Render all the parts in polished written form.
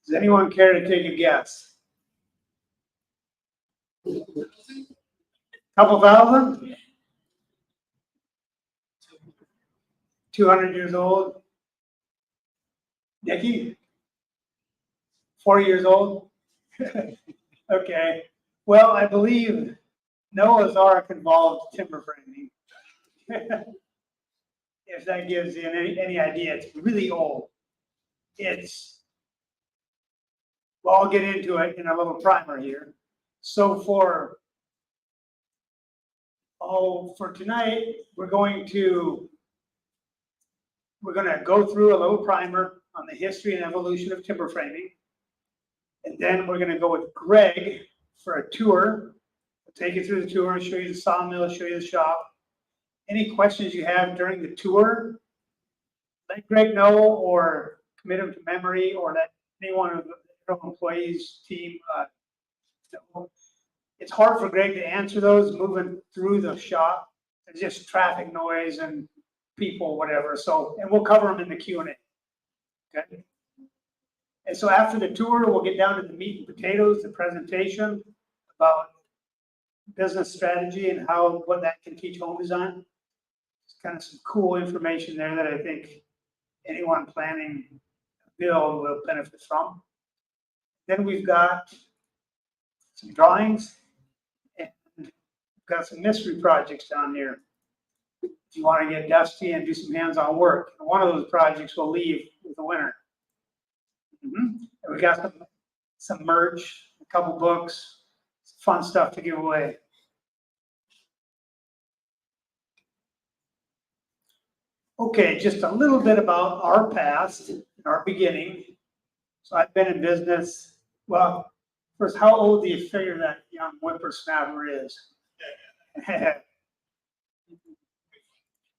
Does anyone care to take a guess? Couple thousand? 200 years old? Nikki? 40 years old? Okay. Well, I believe Noah's Ark involved timber framing. If that gives you any idea, it's really old. Well, I'll get into it in a little primer here. So for tonight, we're going to go through a little primer on the history and evolution of timber framing. And then we're going to go with Greg for a tour. I'll take you through the tour, show you the sawmill, show you the shop. Any questions you have during the tour, let Greg know or commit them to memory, or let anyone of the employees team know. It's hard for Greg to answer those moving through the shop. It's just traffic noise and people, whatever. So, and we'll cover them in the Q&A. Okay. And so after the tour, we'll get down to the meat and potatoes, the presentation about business strategy and what that can teach home design. It's kind of some cool information there that I think anyone planning a build will benefit from. Then we've got some drawings and we've got some mystery projects down here. If you want to get dusty and do some hands-on work, and one of those projects will leave with the winner. And we got some merch, a couple books, some fun stuff to give away. Okay, just a little bit about our past and our beginning. So I've been in business. Well, first, how old do you figure that young whippersnapper is?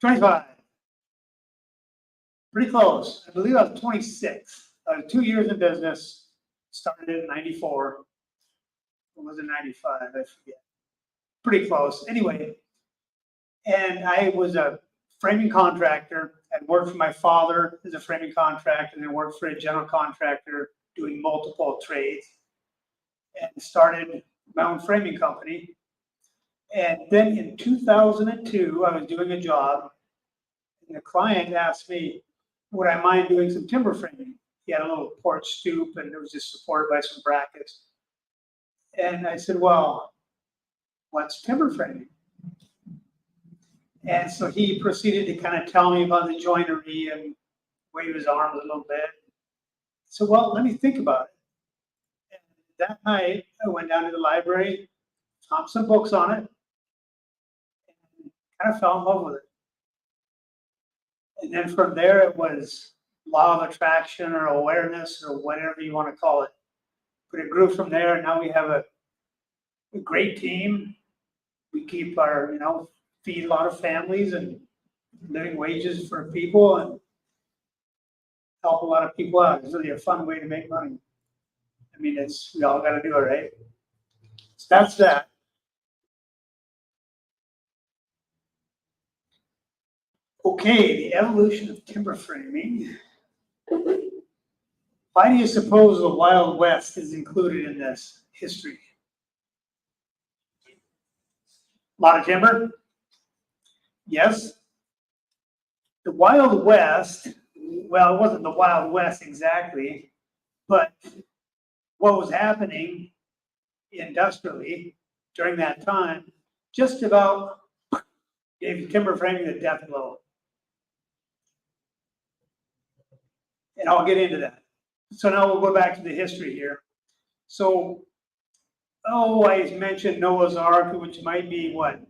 25. Pretty close. I believe I was 26. I was 2 years in business. Started in '94. Or was it '95? I forget. Pretty close. Anyway, and I was a framing contractor. I'd worked for my father as a framing contractor, and then worked for a general contractor doing multiple trades, and started my own framing company. And then in 2002, I was doing a job, and the client asked me, would I mind doing some timber framing? He had a little porch stoop, and it was just supported by some brackets. And I said, well, what's timber framing? And so he proceeded to kind of tell me about the joinery and wave his arms a little bit. So, well, let me think about it. And that night, I went down to the library, found some books on it, and kind of fell in love with it. And then from there, it was law of attraction or awareness or whatever you want to call it. But it grew from there, and now we have a great team. We keep our, feed a lot of families and living wages for people and help a lot of people out. It's really a fun way to make money. I mean, we all got to do it, right? So that's that. Okay, the evolution of timber framing. Why do you suppose the Wild West is included in this history? A lot of timber? Yes. The Wild West, well, it wasn't the Wild West exactly, but what was happening industrially during that time just about gave timber framing the death blow. And I'll get into that. So now we'll go back to the history here. So, I mentioned Noah's Ark, which might be what,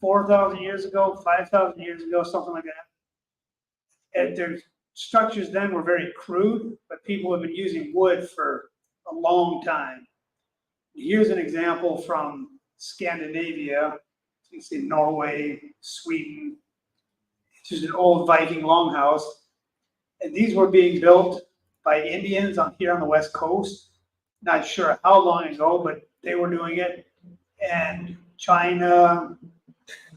4,000 years ago, 5,000 years ago, something like that. And their structures then were very crude, but people have been using wood for a long time. Here's an example from Scandinavia. You can see Norway, Sweden. It's just an old Viking longhouse. And these were being built by Indians here on the West Coast. Not sure how long ago, but they were doing it. And China,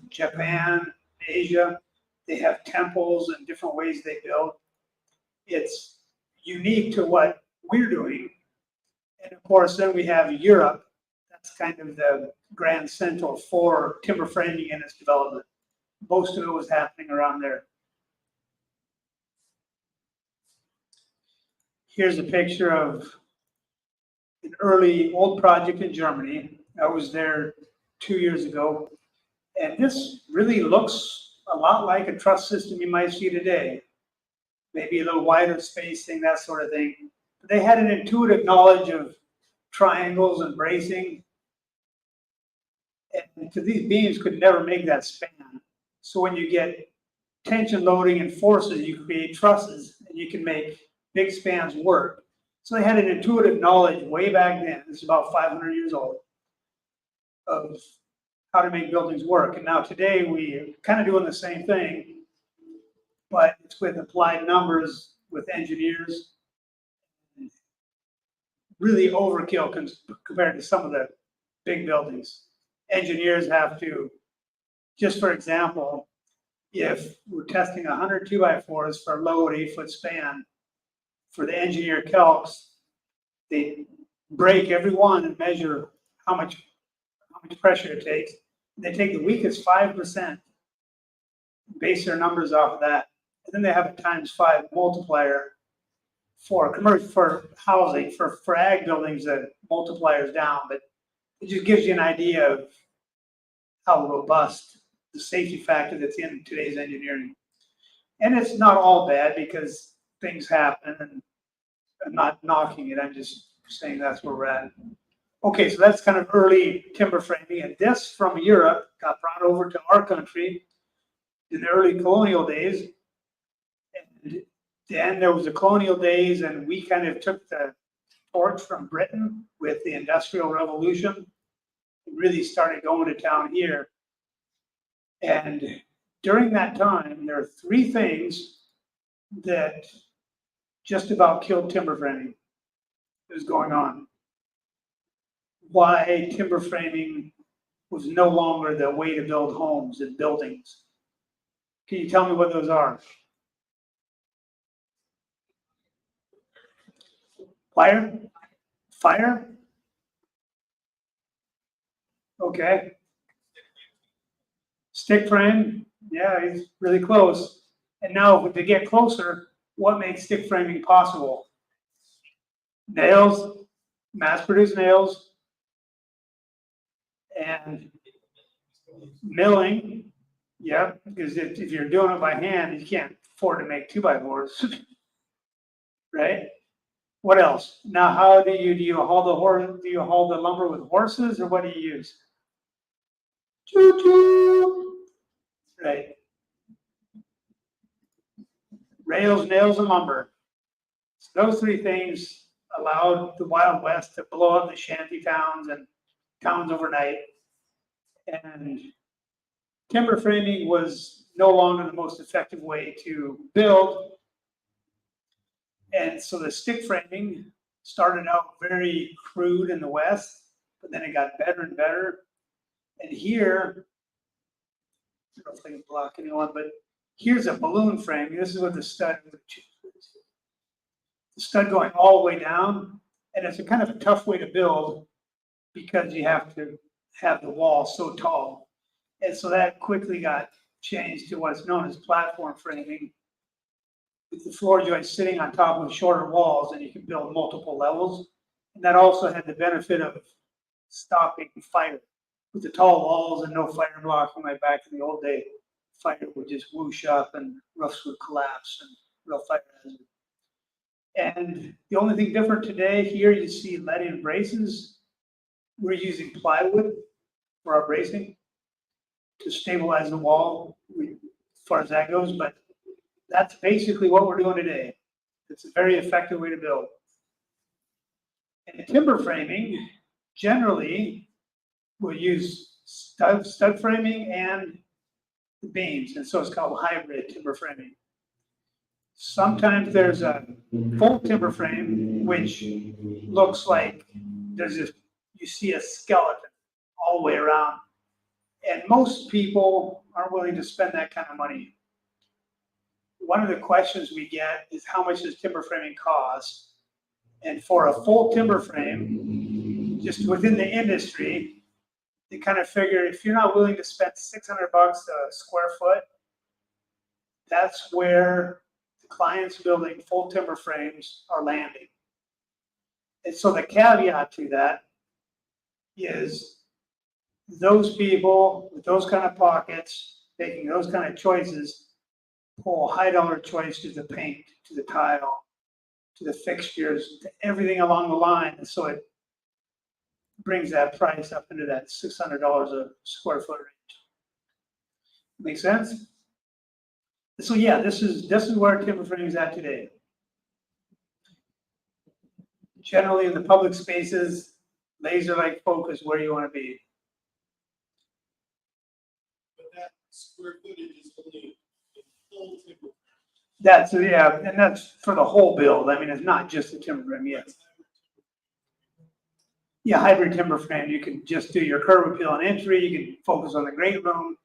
Japan, Asia, they have temples and different ways they build. It's unique to what we're doing. And of course, then we have Europe. That's kind of the grand central for timber framing and its development. Most of it was happening around there. Here's a picture of an early old project in Germany. I was there 2 years ago. And this really looks a lot like a truss system you might see today. Maybe a little wider spacing, that sort of thing. But they had an intuitive knowledge of triangles and bracing. And these beams could never make that span. So when you get tension loading and forces, you create trusses and you can make big spans work. So they had an intuitive knowledge way back then, this is about 500 years old, of how to make buildings work. And now today we're kind of doing the same thing, but it's with applied numbers, with engineers. Really overkill compared to some of the big buildings. Engineers have to, just for example, if we're testing 100 2x4s for a load 8-foot span, for the engineer calcs, they break every one and measure how much pressure it takes. They take the weakest 5%, base their numbers off of that, and then they have a ×5 multiplier for commercial, for housing, for ag buildings. That multipliers down, but it just gives you an idea of how robust the safety factor that's in today's engineering. And it's not all bad because things happen, and I'm not knocking it. I'm just saying that's where we're at. Okay, so that's kind of early timber framing, and this from Europe got brought over to our country in the early colonial days. And then there was the colonial days, and we kind of took the torch from Britain with the Industrial Revolution. It really started going to town here. And during that time, there are 3 things that just about killed timber framing that was going on. Why timber framing was no longer the way to build homes and buildings. Can you tell me what those are? Fire? Fire? Okay. Stick frame? Yeah, he's really close. And now to get closer, what makes stick framing possible? Nails, mass-produced nails, and milling. Yeah, because if you're doing it by hand, you can't afford to make 2x4s, right? What else? Now, how do you haul the horse? Do you haul the lumber with horses, or what do you use? Choo-choo. Right. Rails, nails, and lumber. So those 3 things allowed the Wild West to blow up the shanty towns and towns overnight. And timber framing was no longer the most effective way to build. And so the stick framing started out very crude in the West, but then it got better and better. And here, I don't know if I can block anyone, but here's a balloon frame. This is what the stud going all the way down. And it's a kind of a tough way to build because you have to have the wall so tall. And so that quickly got changed to what's known as platform framing, with the floor joist sitting on top of shorter walls, and you can build multiple levels. And that also had the benefit of stopping fire. With the tall walls and no fire blocking, like back in the old day, fire would just whoosh up and roofs would collapse and real fire hazard. And the only thing different today, here you see leaded braces. We're using plywood for our bracing to stabilize the wall as far as that goes, but that's basically what we're doing today. It's a very effective way to build. And timber framing, generally, we'll use stud framing and the beams, and so it's called hybrid timber framing. Sometimes there's a full timber frame, which looks like you see a skeleton all the way around. And most people aren't willing to spend that kind of money. One of the questions we get is, how much does timber framing cost? And for a full timber frame, just within the industry, they kind of figure if you're not willing to spend $600 a square foot, that's where the clients building full timber frames are landing. And so the caveat to that is those people with those kind of pockets, making those kind of choices, pull a high dollar choice to the paint, to the tile, to the fixtures, to everything along the line. And so it brings that price up into that $600 a square foot range. Make sense? So yeah, this is where timber framing is at today. Generally in the public spaces, laser-like focus where you want to be. But that square footage is only in full timber. That's, yeah, and that's for the whole build. I mean, it's not just the timber frame, yes. Yeah, hybrid timber frame, you can just do your curb appeal and entry, you can focus on the great room.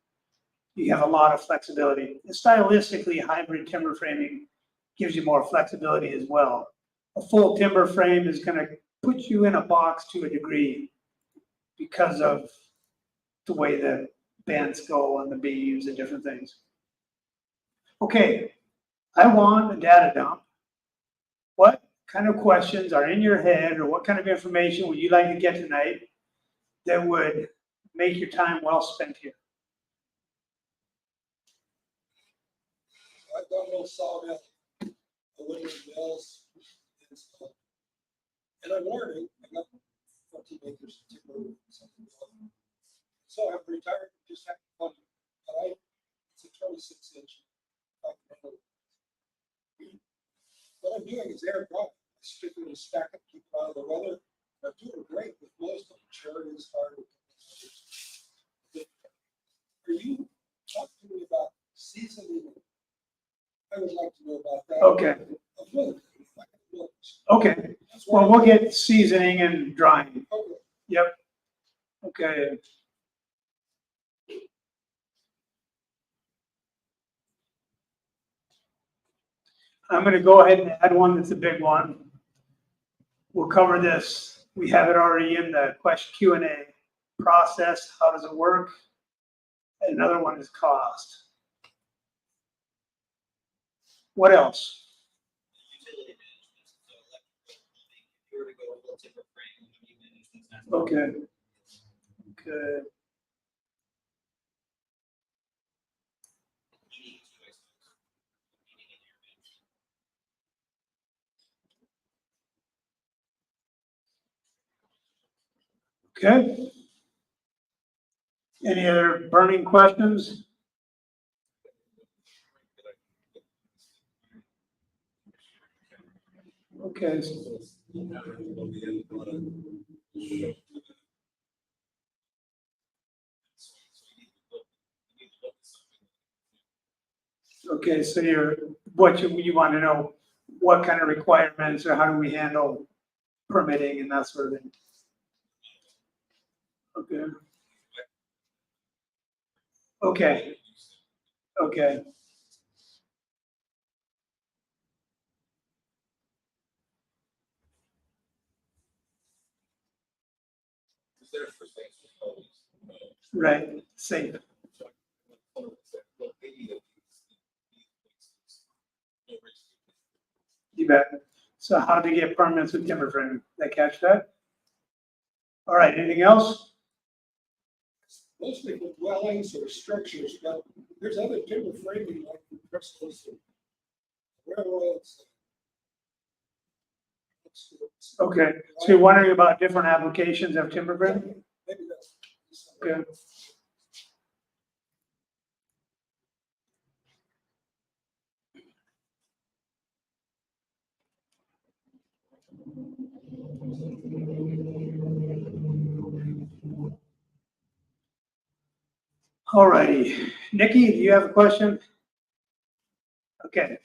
You have a lot of flexibility. And stylistically, hybrid timber framing gives you more flexibility as well. A full timber frame is going to put you in a box to a degree because of the way the bands go and the beams and different things. Okay, I want a data dump. What kind of questions are in your head, or what kind of information would you like to get tonight that would make your time well spent here? I've done no sawmill, aluminum mills, and stuff. And I'm learning. I got 14 acres of timber. So I'm retired, just have fun. But it's a 26-inch. What I'm doing is air dry. I stick it in a stack and keep it out of the weather. I'm doing great with most of them. Cherry is hard. Are you talking to me about seasoning? I would like to know about that. Okay. Okay. Well, we'll get seasoning and drying. Okay. Yep. Okay. I'm going to go ahead and add one that's a big one. We'll cover this. We have it already in the question Q&A. Process, how does it work? And another one is cost. What else? Utility management. So electrical plumbing, if you were to go full timber frame, how do you manage those? Okay. Okay. Heating too, I suppose. Heating and air management. Okay. Any other burning questions? Okay. Okay, so what you want to know, what kind of requirements or how do we handle permitting and that sort of thing? Okay. Okay. Okay. Right, safe. You bet. So how to get permits with timber frame? Did I catch that? All right, anything else? Mostly for dwellings or structures, but there's other timber framing like crystals and railroads. Okay, so you're wondering about different applications of timber frame? Maybe that's. Okay. All righty. Nikki, do you have a question? Okay.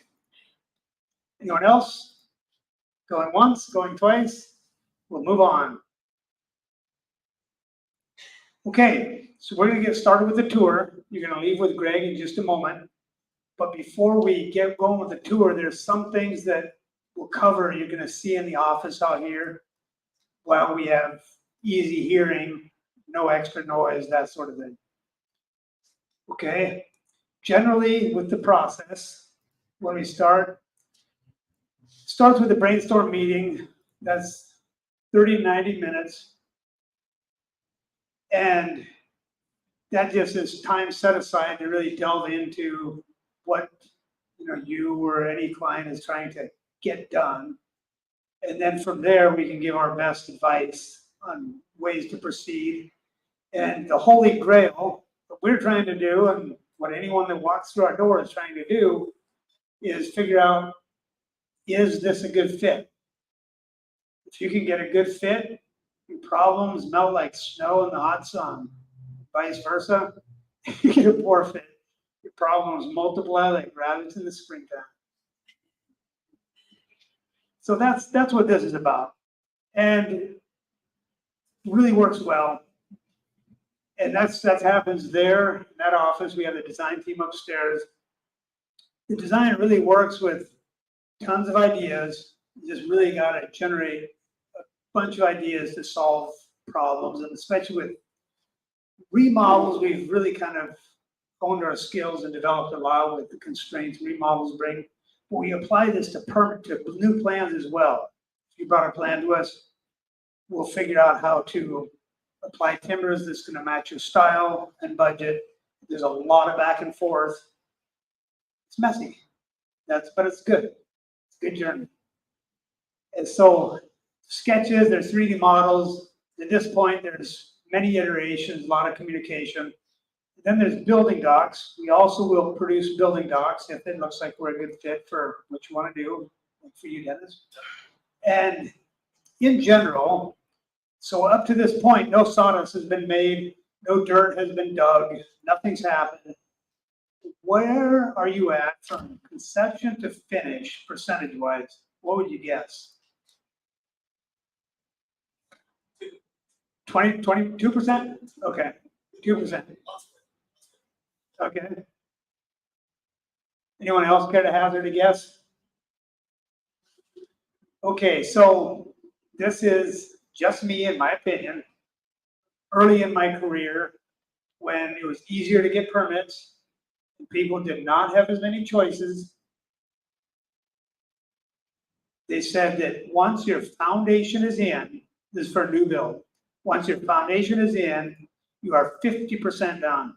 Anyone else? Going once, going twice? We'll move on. Okay, so we're gonna get started with the tour. You're gonna leave with Greg in just a moment. But before we get going with the tour, there's some things that will cover, you're gonna see in the office out here, while we have easy hearing, no extra noise, that sort of thing. Okay, generally with the process, when we starts with a brainstorm meeting, that's 30 to 90 minutes. And that just is time set aside to really delve into what, you or any client is trying to get done. And then from there, we can give our best advice on ways to proceed. And the holy grail, what we're trying to do, and what anyone that walks through our door is trying to do, is figure out, is this a good fit? If you can get a good fit, your problems melt like snow in the hot sun. Vice versa, you get a poor fit, your problems multiply like rabbits in the springtime. So that's what this is about. And it really works well. And that happens there in that office. We have the design team upstairs. The design really works with tons of ideas. You just really got to generate a bunch of ideas to solve problems, and especially with remodels, we've really kind of honed our skills and developed a lot with the constraints remodels bring. But we apply this to new plans as well. If you brought a plan to us, we'll figure out how to apply timbers that's going to match your style and budget. There's a lot of back and forth. It's messy, but it's good. It's a good journey. And so sketches, there's 3D models. At this point, there's many iterations, a lot of communication. Then there's building docs. We also will produce building docs if it looks like we're a good fit for what you want to do, like for you, Dennis. And in general, so up to this point, no sawdust has been made, no dirt has been dug, nothing's happened. Where are you at from conception to finish, percentage-wise? What would you guess? 22%? Okay, 2%. Okay. Anyone else care to hazard a guess? Okay, so this is just me, in my opinion. Early in my career, when it was easier to get permits, and people did not have as many choices, they said that once your foundation is in, this is for a new build, once your foundation is in, you are 50% done.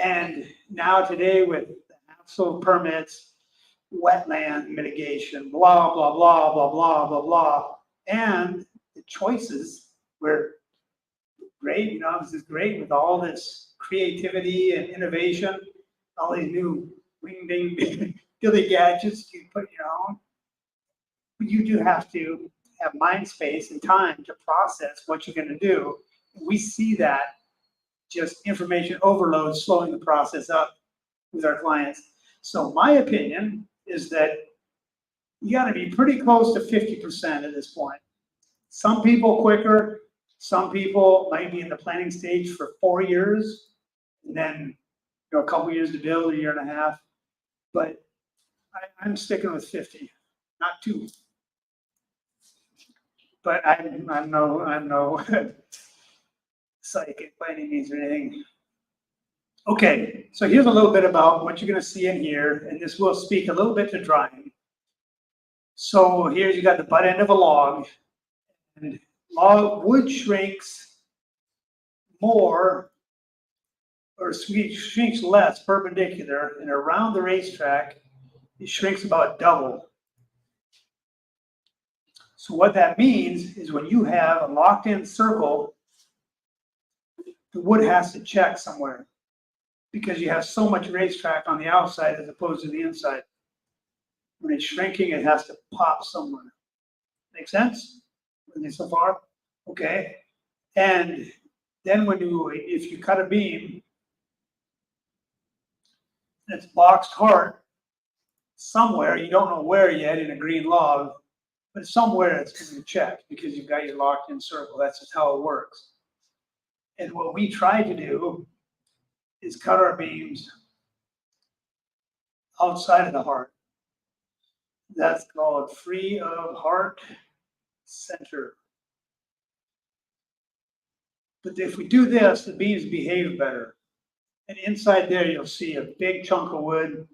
And now today with the absolute permits, wetland mitigation, blah, blah, blah, blah, blah, blah, blah, and the choices were great. This is great with all this creativity and innovation, all these new wing-ding dilly gadgets you put your own. But you do have to have mind space and time to process what you're going to do. We see that just information overload slowing the process up with our clients. So my opinion is that you got to be pretty close to 50% at this point. Some people quicker, some people might be in the planning stage for 4 years, and then a couple years to build, a year and a half. But I'm sticking with 50, not 2. But I'm no psychic by any means or anything. Okay, so here's a little bit about what you're going to see in here, and this will speak a little bit to drying. So here you got the butt end of a log, and wood shrinks more, or shrinks less perpendicular, and around the racetrack, it shrinks about double. So what that means is when you have a locked-in circle, the wood has to check somewhere because you have so much racetrack on the outside as opposed to the inside. When it's shrinking, it has to pop somewhere. Make sense? So far? Okay. And then if you cut a beam, and it's boxed hard somewhere, you don't know where yet in a green log, but somewhere it's going to check because you've got your locked-in circle. That's just how it works. And what we try to do is cut our beams outside of the heart. That's called free of heart center. But if we do this, the beams behave better. And inside there, you'll see a big chunk of wood. In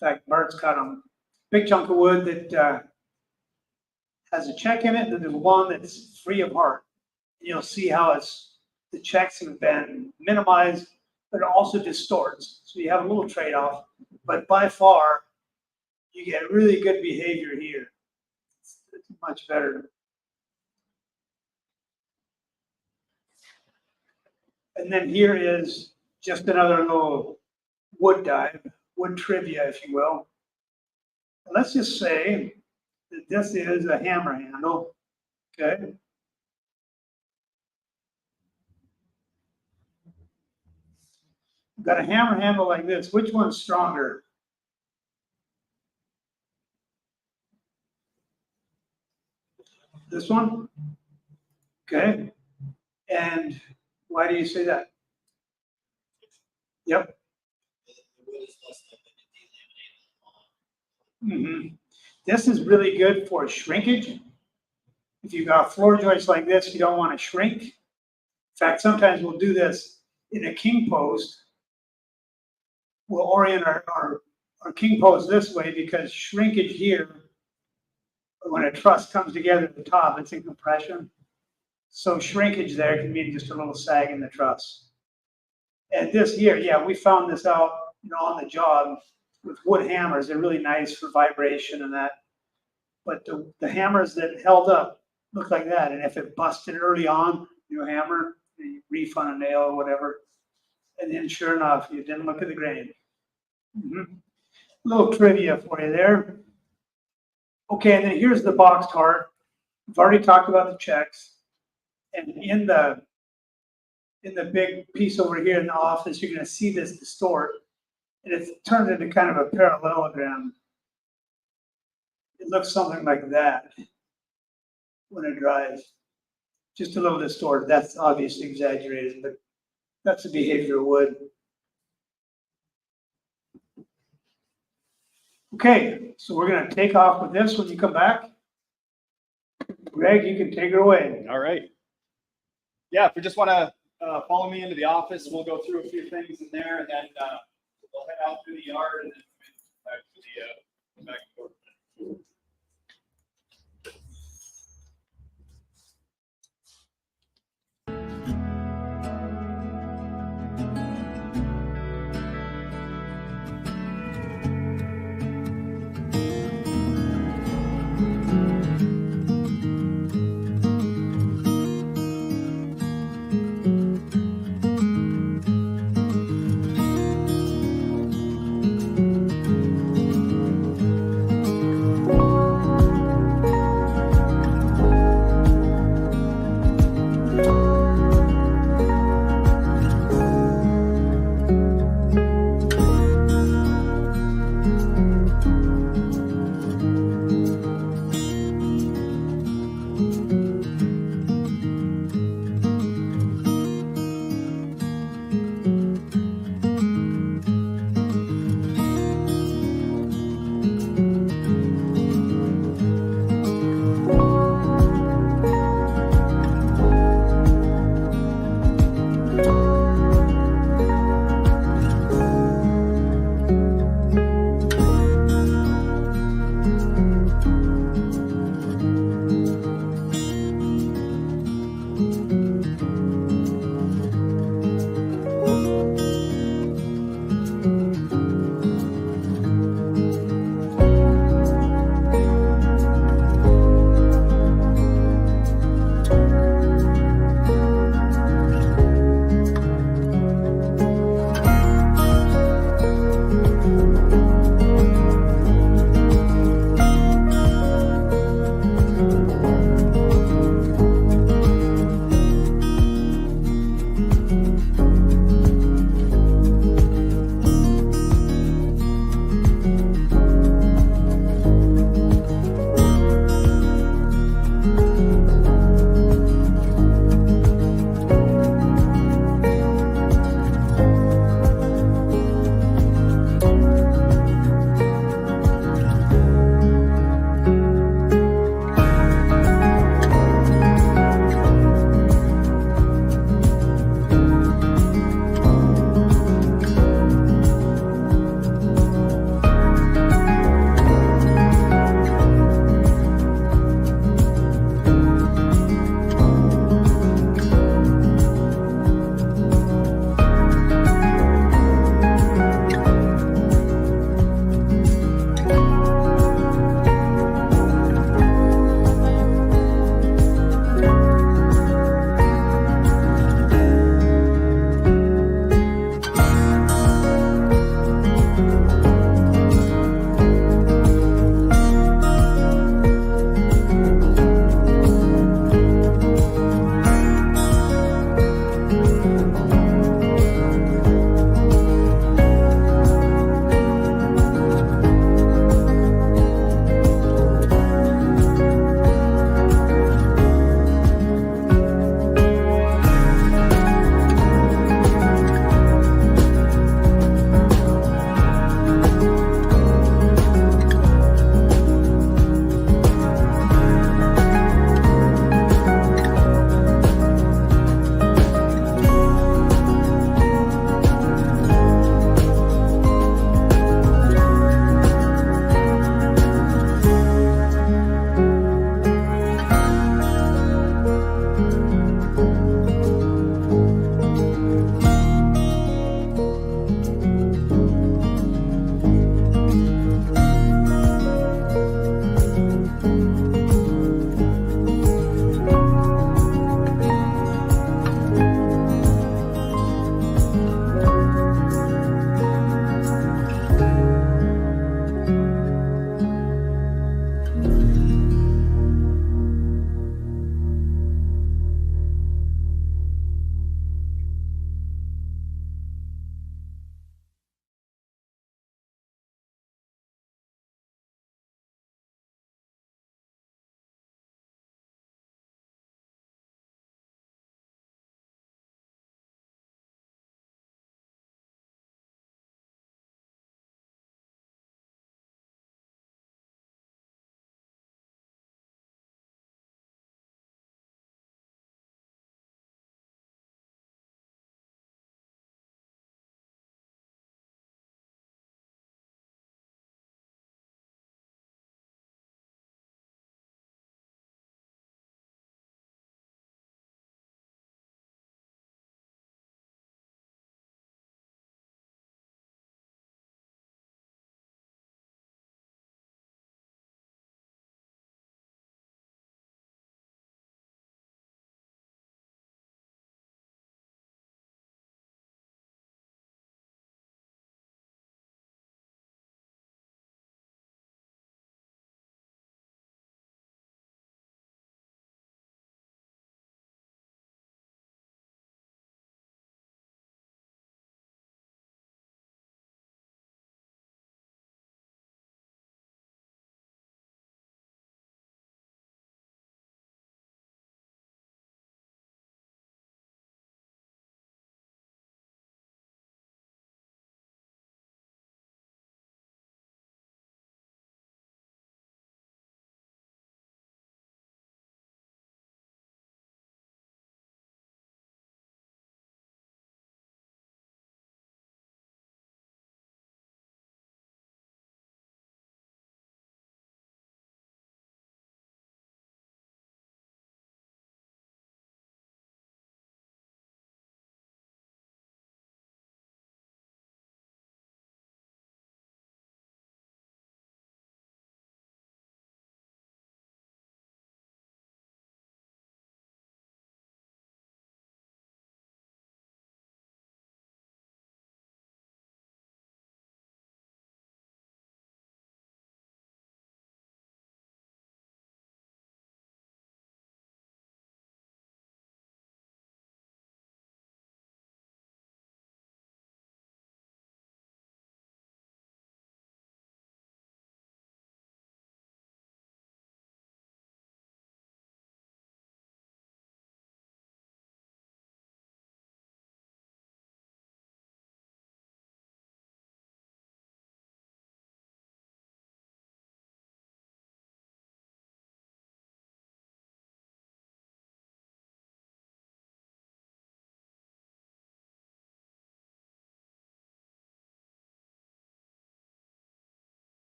fact, Bart's got them. Big chunk of wood that has a check in it, and there's one that's free of heart. And you'll see how the checks have been minimized, but it also distorts. So you have a little trade-off, but by far, you get really good behavior here. It's much better. And then here is just another little wood dive, wood trivia, if you will. Let's just say that this is a hammer handle, okay? We've got a hammer handle like this. Which one's stronger? This one? Okay. And why do you say that? Yep. The wood is less likely to delaminate on. This is really good for shrinkage. If you've got floor joists like this, you don't want to shrink. In fact, sometimes we'll do this in a king post. We'll orient our king post this way because shrinkage here, when a truss comes together at the top, it's in compression. So shrinkage there can mean just a little sag in the truss. And this here, yeah, we found this out, on the job with wood hammers. They're really nice for vibration and that. But the hammers that held up look like that. And if it busted early on, you hammer, you reef on a nail or whatever. And then sure enough, you didn't look at the grain. Little trivia for you there. Okay, and then here's the boxed heart. We've already talked about the checks. And in the big piece over here in the office, you're going to see this distort. And it's turned into kind of a parallelogram. It looks something like that when it dries. Just a little distorted. That's obviously exaggerated, but that's the behavior of wood. Okay, so we're going to take off with this when you come back. Greg, you can take it away. All right. Yeah, if you just want to follow me into the office, we'll go through a few things in there, and then we'll head out through the yard and then back to the back and forth.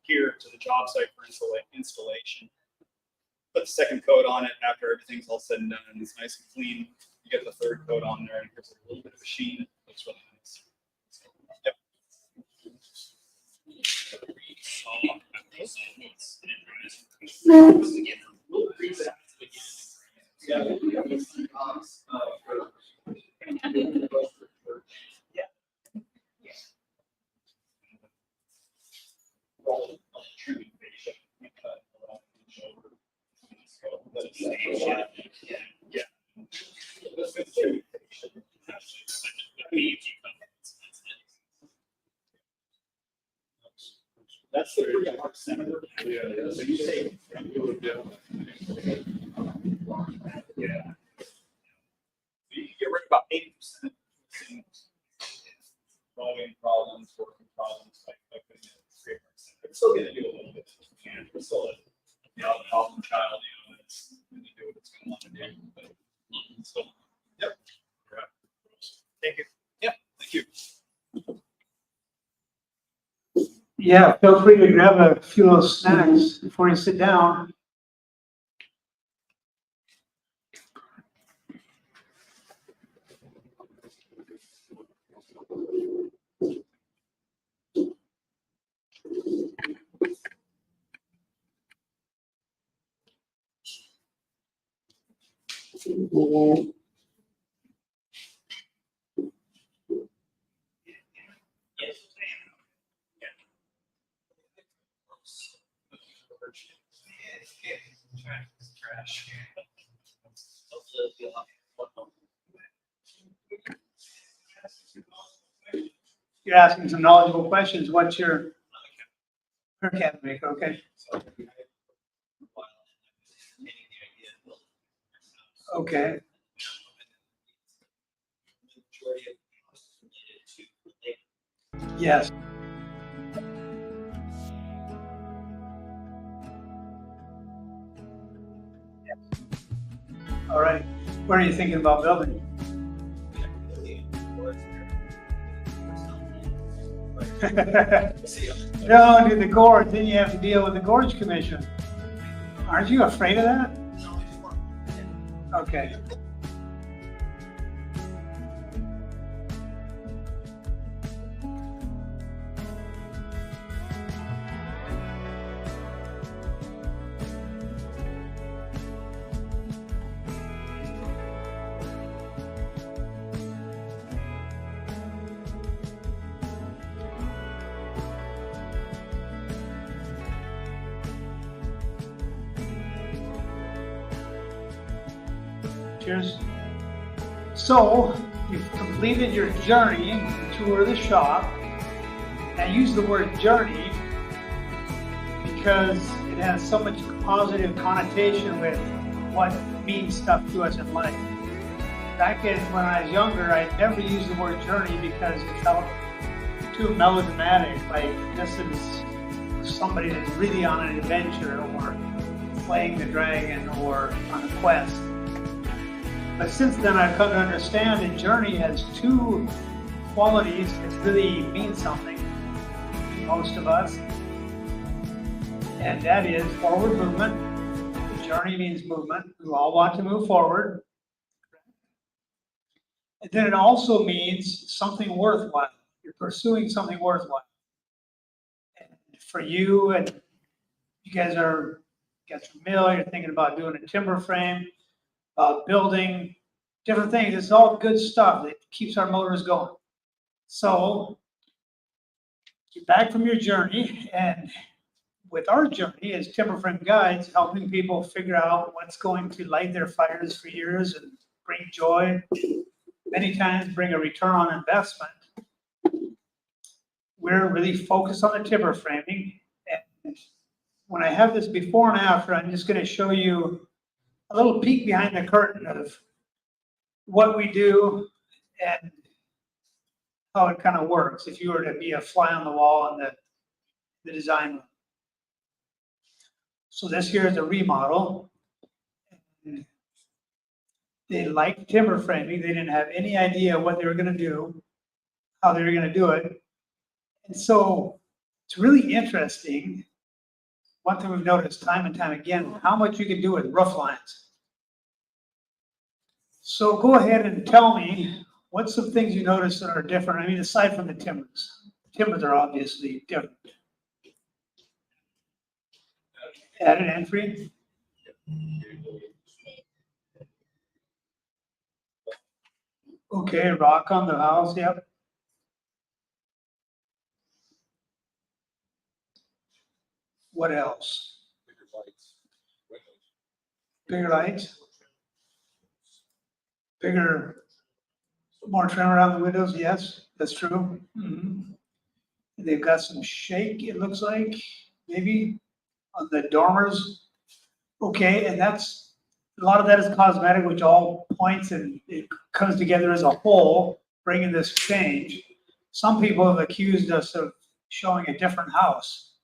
here to the job site for installation. Put the second coat on it after everything's all said and done, and it's nice and clean. You get the third coat on there, and it gives it a little bit of a sheen. It looks really nice. So, yep. That's the 3%. Yeah, so you say. Yeah. You can get rid of about 80% volume problems, working problems, like putting in 3%. I'm still gonna do a little bit. And we're still a problem child, it's gonna do what it's gonna want to do. But so, yep. Thank you. Yeah, thank you. Yeah, feel free to grab a few little snacks before you sit down. Trash. You're asking some knowledgeable questions. What's your per capita, okay? Okay. Yes. All right. Where are you thinking about building? No, do the gorge, then you have to deal with the Gorge Commission. Aren't you afraid of that? Okay. Cheers. So, you've completed your journey, the tour of the shop. I use the word journey because it has so much positive connotation with what means stuff to us in life. Back when I was younger, I never used the word journey because it felt too melodramatic, like this is somebody that's really on an adventure or slaying the dragon or on a quest. But since then, I've come to understand that journey has two qualities that really mean something to most of us. And that is forward movement. The journey means movement. We all want to move forward. And then it also means something worthwhile. You're pursuing something worthwhile. And for you, and you guys are got your mill, you're thinking about doing a timber frame, building, different things. It's all good stuff that keeps our motors going. So you're back from your journey, and with our journey as timber frame guides, helping people figure out what's going to light their fires for years and bring joy, many times bring a return on investment. We're really focused on the timber framing. And when I have this before and after, I'm just going to show you a little peek behind the curtain of what we do and how it kind of works if you were to be a fly on the wall in the design room. So this here is a remodel. They liked timber framing. They didn't have any idea what they were going to do, how they were going to do it. And so it's really interesting one thing we've noticed time and time again, how much you can do with roof lines. So go ahead and tell me, what's some things you notice that are different? I mean, aside from the timbers. Timbers are obviously different. Added entry. Okay, rock on the house, yep. What else? Bigger lights, bigger, more trim around the windows, yes, that's true. Mhm. They've got some shake, it looks like, maybe, on the dormers. Okay, and that's, a lot of that is cosmetic, which all points and it comes together as a whole, bringing this change. Some people have accused us of showing a different house.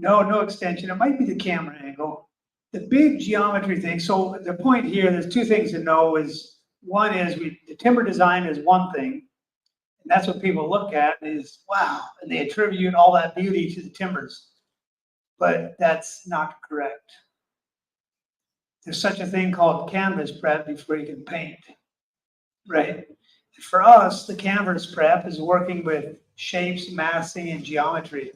No extension. It might be the camera angle. The big geometry thing. So the point here, there's two things to know is, one is the timber design is one thing. And that's what people look at is, wow, and they attribute all that beauty to the timbers. But that's not correct. There's such a thing called canvas prep before you can paint, right? For us, the canvas prep is working with shapes, massing, and geometry.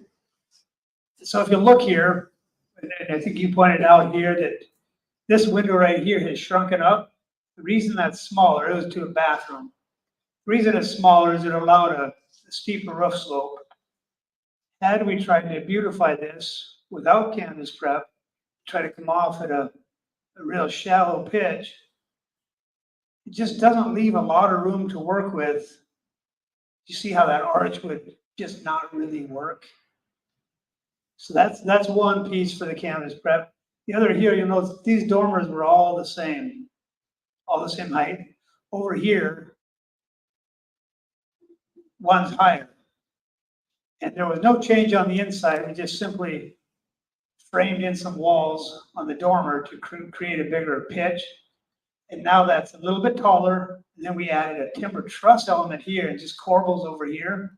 So if you look here, and I think you pointed out here that this window right here has shrunken up. The reason that's smaller, it was to a bathroom. The reason it's smaller is it allowed a steeper roof slope. Had we tried to beautify this without canvas prep, try to come off at a real shallow pitch, it just doesn't leave a lot of room to work with. You see how that arch would just not really work? So that's one piece for the canvas prep. The other here, you'll notice these dormers were all the same height. Over here, one's higher. And there was no change on the inside. We just simply framed in some walls on the dormer to create a bigger pitch. And now that's a little bit taller. And then we added a timber truss element here and just corbels over here.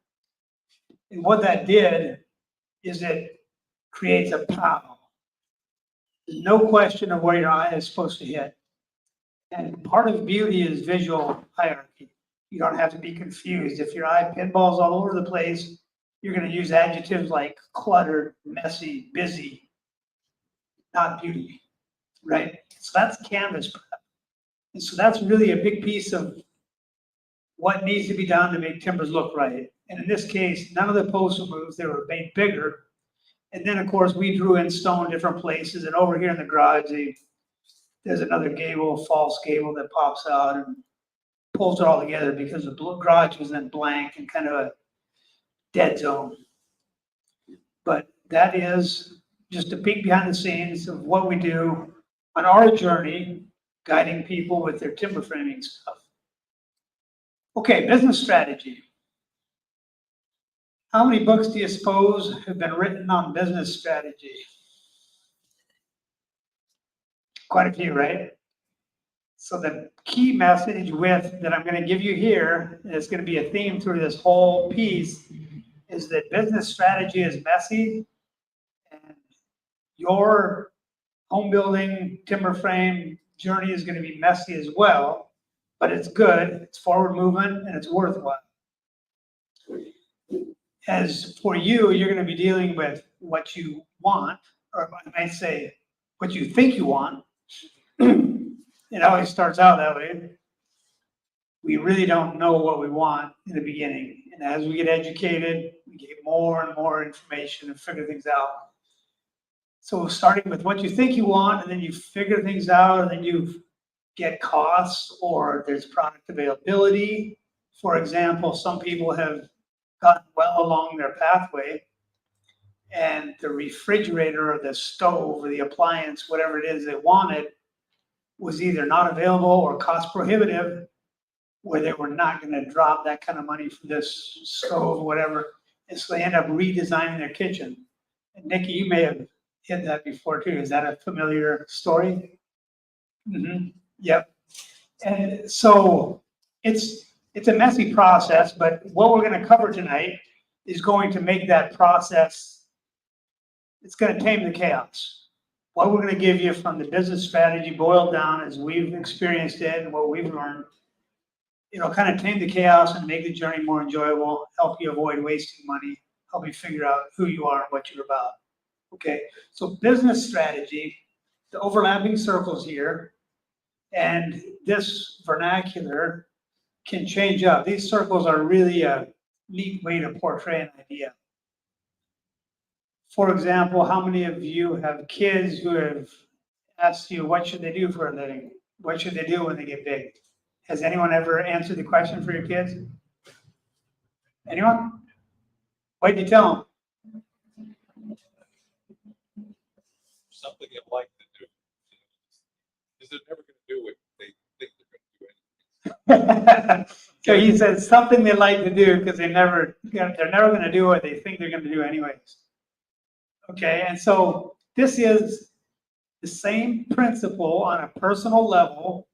And what that did is it creates a pow. There's no question of where your eye is supposed to hit. And part of beauty is visual hierarchy. You don't have to be confused. If your eye pinballs all over the place, you're going to use adjectives like cluttered, messy, busy, not beauty, right? So that's canvas prep. And so that's really a big piece of what needs to be done to make timbers look right. And in this case, none of the posts were moved. They were made bigger. And then, of course, we drew in stone different places. And over here in the garage, there's another gable, false gable that pops out and pulls it all together because the garage was then blank and kind of a dead zone. But that is just a peek behind the scenes of what we do on our journey, guiding people with their timber framing stuff. Okay, business strategy. How many books do you suppose have been written on business strategy? Quite a few, right? So the key message that I'm going to give you here, and it's going to be a theme through this whole piece, is that business strategy is messy, and your home building timber frame journey is going to be messy as well, but it's good, it's forward movement, and it's worthwhile. As for you, you're going to be dealing with what you want, or I might say, what you think you want. It always starts out that way. We really don't know what we want in the beginning. And as we get educated, we get more and more information and figure things out. So starting with what you think you want, and then you figure things out, and then you get costs, or there's product availability. For example, some people have gotten well along their pathway, and the refrigerator or the stove or the appliance, whatever it is they wanted, was either not available or cost prohibitive, where they were not going to drop that kind of money for this stove or whatever. And so they end up redesigning their kitchen. And Nikki, you may have hit that before too. Is that a familiar story? Mm-hmm. Yep. And so it's a messy process, but what we're going to cover tonight is going to make that process, it's gonna tame the chaos. What we're gonna give you from the business strategy boiled down as we've experienced it and what we've learned, it'll kind of tame the chaos and make the journey more enjoyable, help you avoid wasting money, help you figure out who you are and what you're about. Okay, so business strategy, the overlapping circles here, and this vernacular can change up. These circles are really a neat way to portray an idea. For example, how many of you have kids who have asked you, what should they do for a living? What should they do when they get big? Has anyone ever answered the question for your kids? Anyone? What did you tell Something you like to do. Is it never gonna do what they think they're gonna do? them? So he said something they like to do because they're never going to do what they think they're going to do anyways. Okay, and so this is the same principle on a personal level.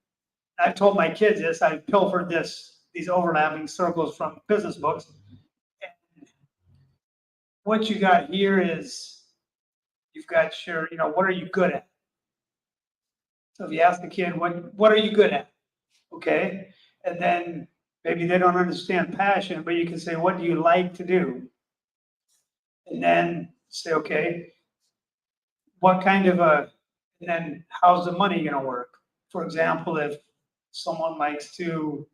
I've told my kids this. I've pilfered these overlapping circles from business books. And what you got here is you've got what are you good at? So if you ask the kid, what are you good at? Okay, and then maybe they don't understand passion, but you can say, what do you like to do? And then say, okay, what kind of and then how's the money going to work? For example, if someone likes to,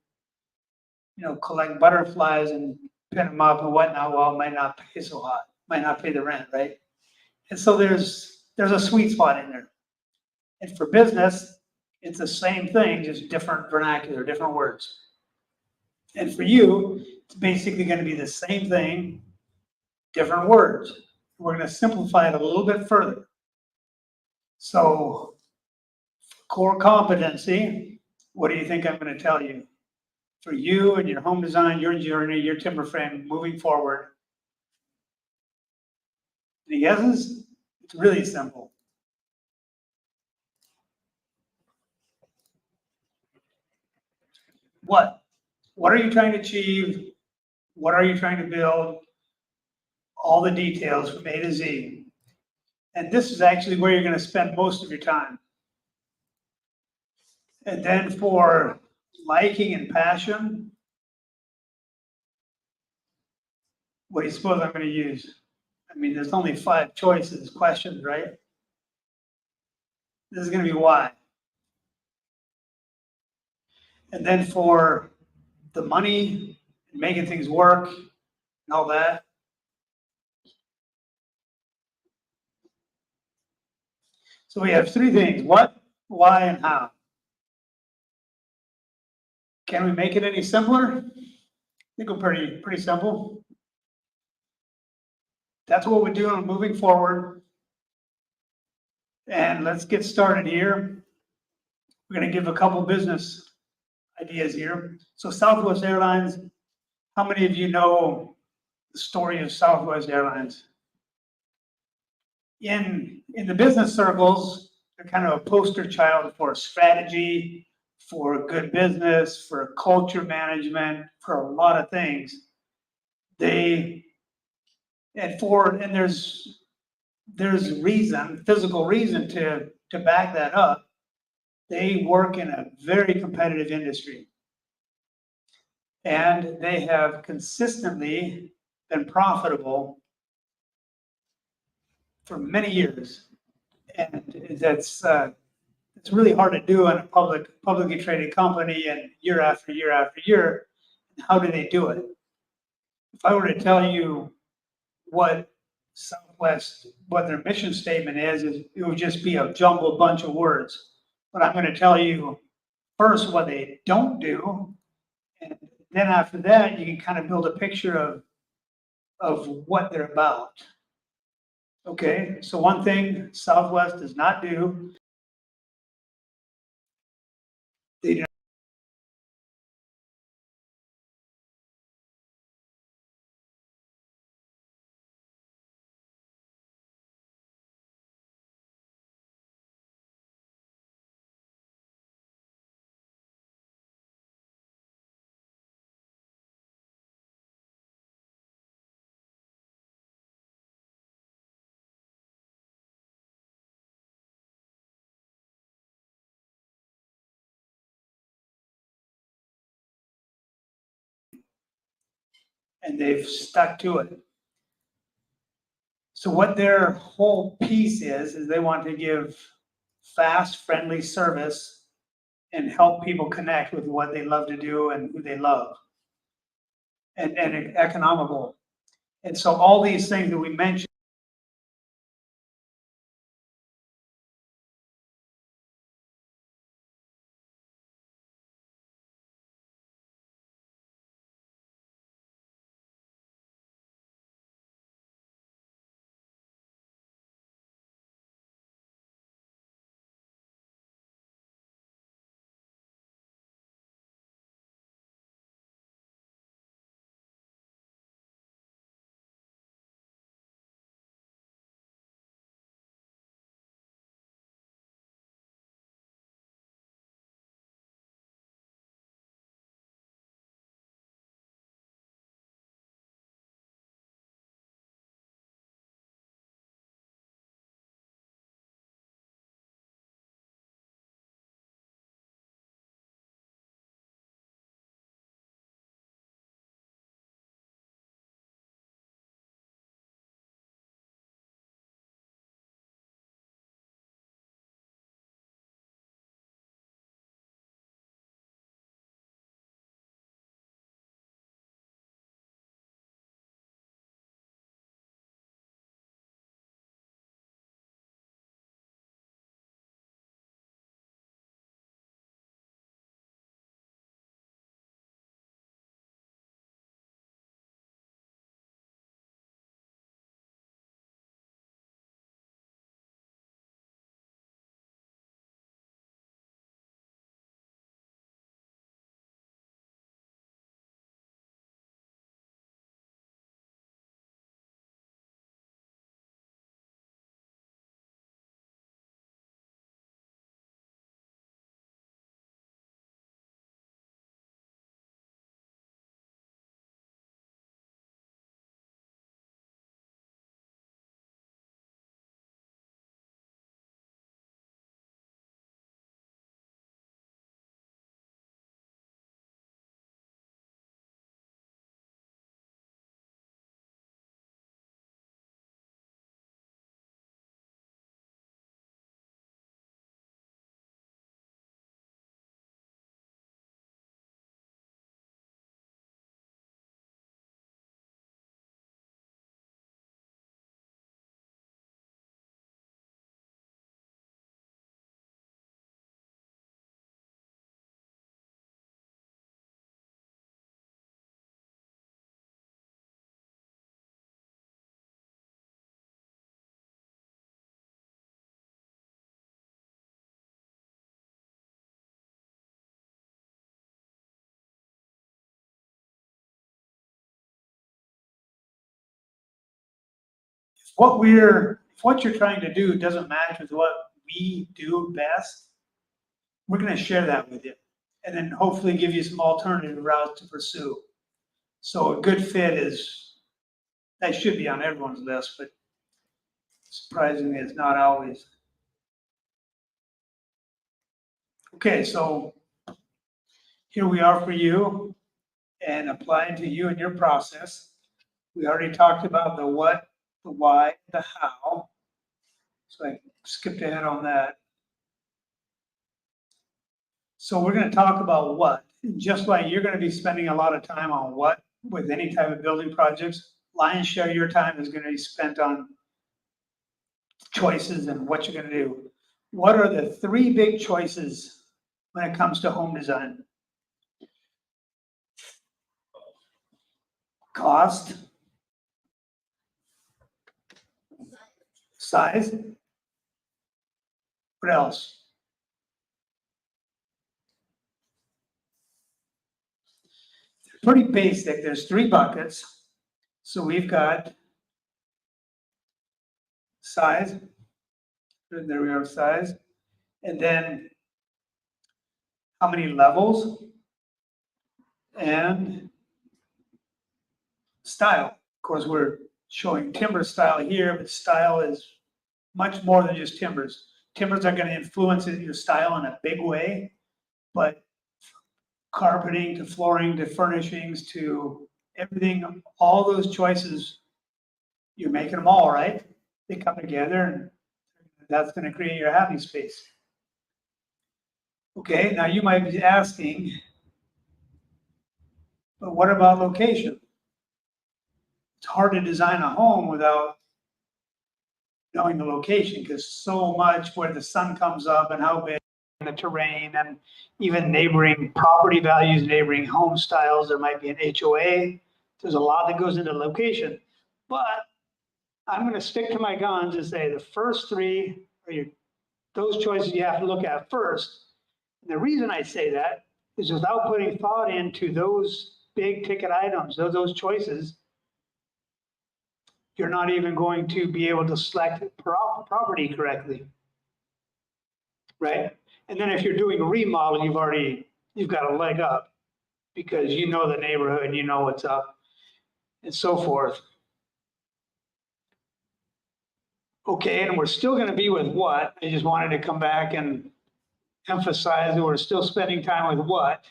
collect butterflies and pin them up and whatnot, well, it might not pay so hot, might not pay the rent, right? And so there's a sweet spot in there. And for business, it's the same thing, just different vernacular, different words. And for you, it's basically going to be the same thing, different words. We're going to simplify it a little bit further. So, core competency, what do you think I'm going to tell you? For you and your home design, your journey, your timber frame moving forward. Any guesses? It's really simple. What? What are you trying to achieve? What are you trying to build? All the details from A to Z. And this is actually where you're going to spend most of your time. And then for liking and passion, what do you suppose I'm going to use? I mean, there's only 5 questions, right? This is going to be why. And then for the money, making things work, and all that. So we have 3 things: what, why, and how. Can we make it any simpler? I think we're pretty simple. That's what we're doing moving forward. And let's get started here. We're going to give a couple business ideas here. So Southwest Airlines, how many of you know the story of Southwest Airlines? In the business circles, they're kind of a poster child for strategy, for good business, for culture management, for a lot of things. And there's reason, physical reason to back that up. They work in a very competitive industry. And they have consistently been profitable for many years. And it's really hard to do in a publicly traded company and year after year after year. How do they do it? If I were to tell you what Southwest, what their mission statement is it would just be a jumbled bunch of words. But I'm going to tell you first what they don't do, and then after that, you can kind of build a picture of what they're about. Okay, so one thing Southwest does not do, they do and they've stuck to it. So what their whole piece is they want to give fast, friendly service and help people connect with what they love to do and who they love. And economical. And so all these things that we mentioned. What you're trying to do doesn't match with what we do best, we're gonna share that with you. And then hopefully give you some alternative routes to pursue. So a good fit that should be on everyone's list, but surprisingly, it's not always. Okay, so here we are for you and applying to you and your process. We already talked about the what, the why, the how. So I skipped ahead on that. So we're gonna talk about what, just like you're gonna be spending a lot of time on what with any type of building projects, lion's share of your time is gonna be spent on choices and what you're gonna do. What are the three big choices when it comes to home design? Cost, size, what else? Pretty basic, there's three buckets. So we've got size, there we are, size, and then how many levels and style. Of course, we're showing timber style here, but style is much more than just timbers. Timbers are going to influence your style in a big way, but carpeting to flooring to furnishings to everything, all those choices, you're making them all, right? They come together and that's gonna create your happy space. Okay, now you might be asking, but what about location? It's hard to design a home without knowing the location, because so much where the sun comes up and how big, and the terrain, and even neighboring property values, neighboring home styles, there might be an HOA. There's a lot that goes into location. But I'm gonna stick to my guns and say the first three are those choices you have to look at first. And the reason I say that is without putting thought into those big ticket items, those choices, you're not even going to be able to select property correctly. Right? And then if you're doing a remodel, you've got a leg up because you know the neighborhood, you know what's up, and so forth. Okay, and we're still gonna be with what? I just wanted to come back and emphasize that we're still spending time with what.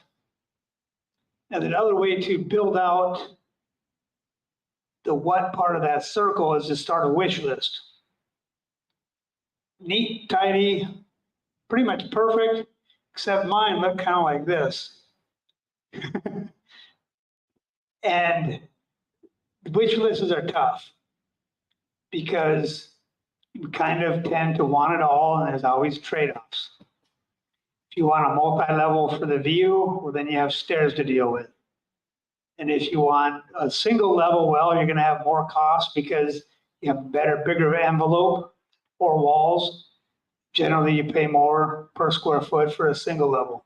And another way to build out the what part of that circle is to start a wish list. Neat, tidy, pretty much perfect, except mine look kind of like this. And wish lists are tough because you kind of tend to want it all, and there's always trade-offs. If you want a multi-level for the view, well, then you have stairs to deal with. And if you want a single level, well, you're gonna have more costs because you have bigger envelope or walls. Generally, you pay more per square foot for a single level.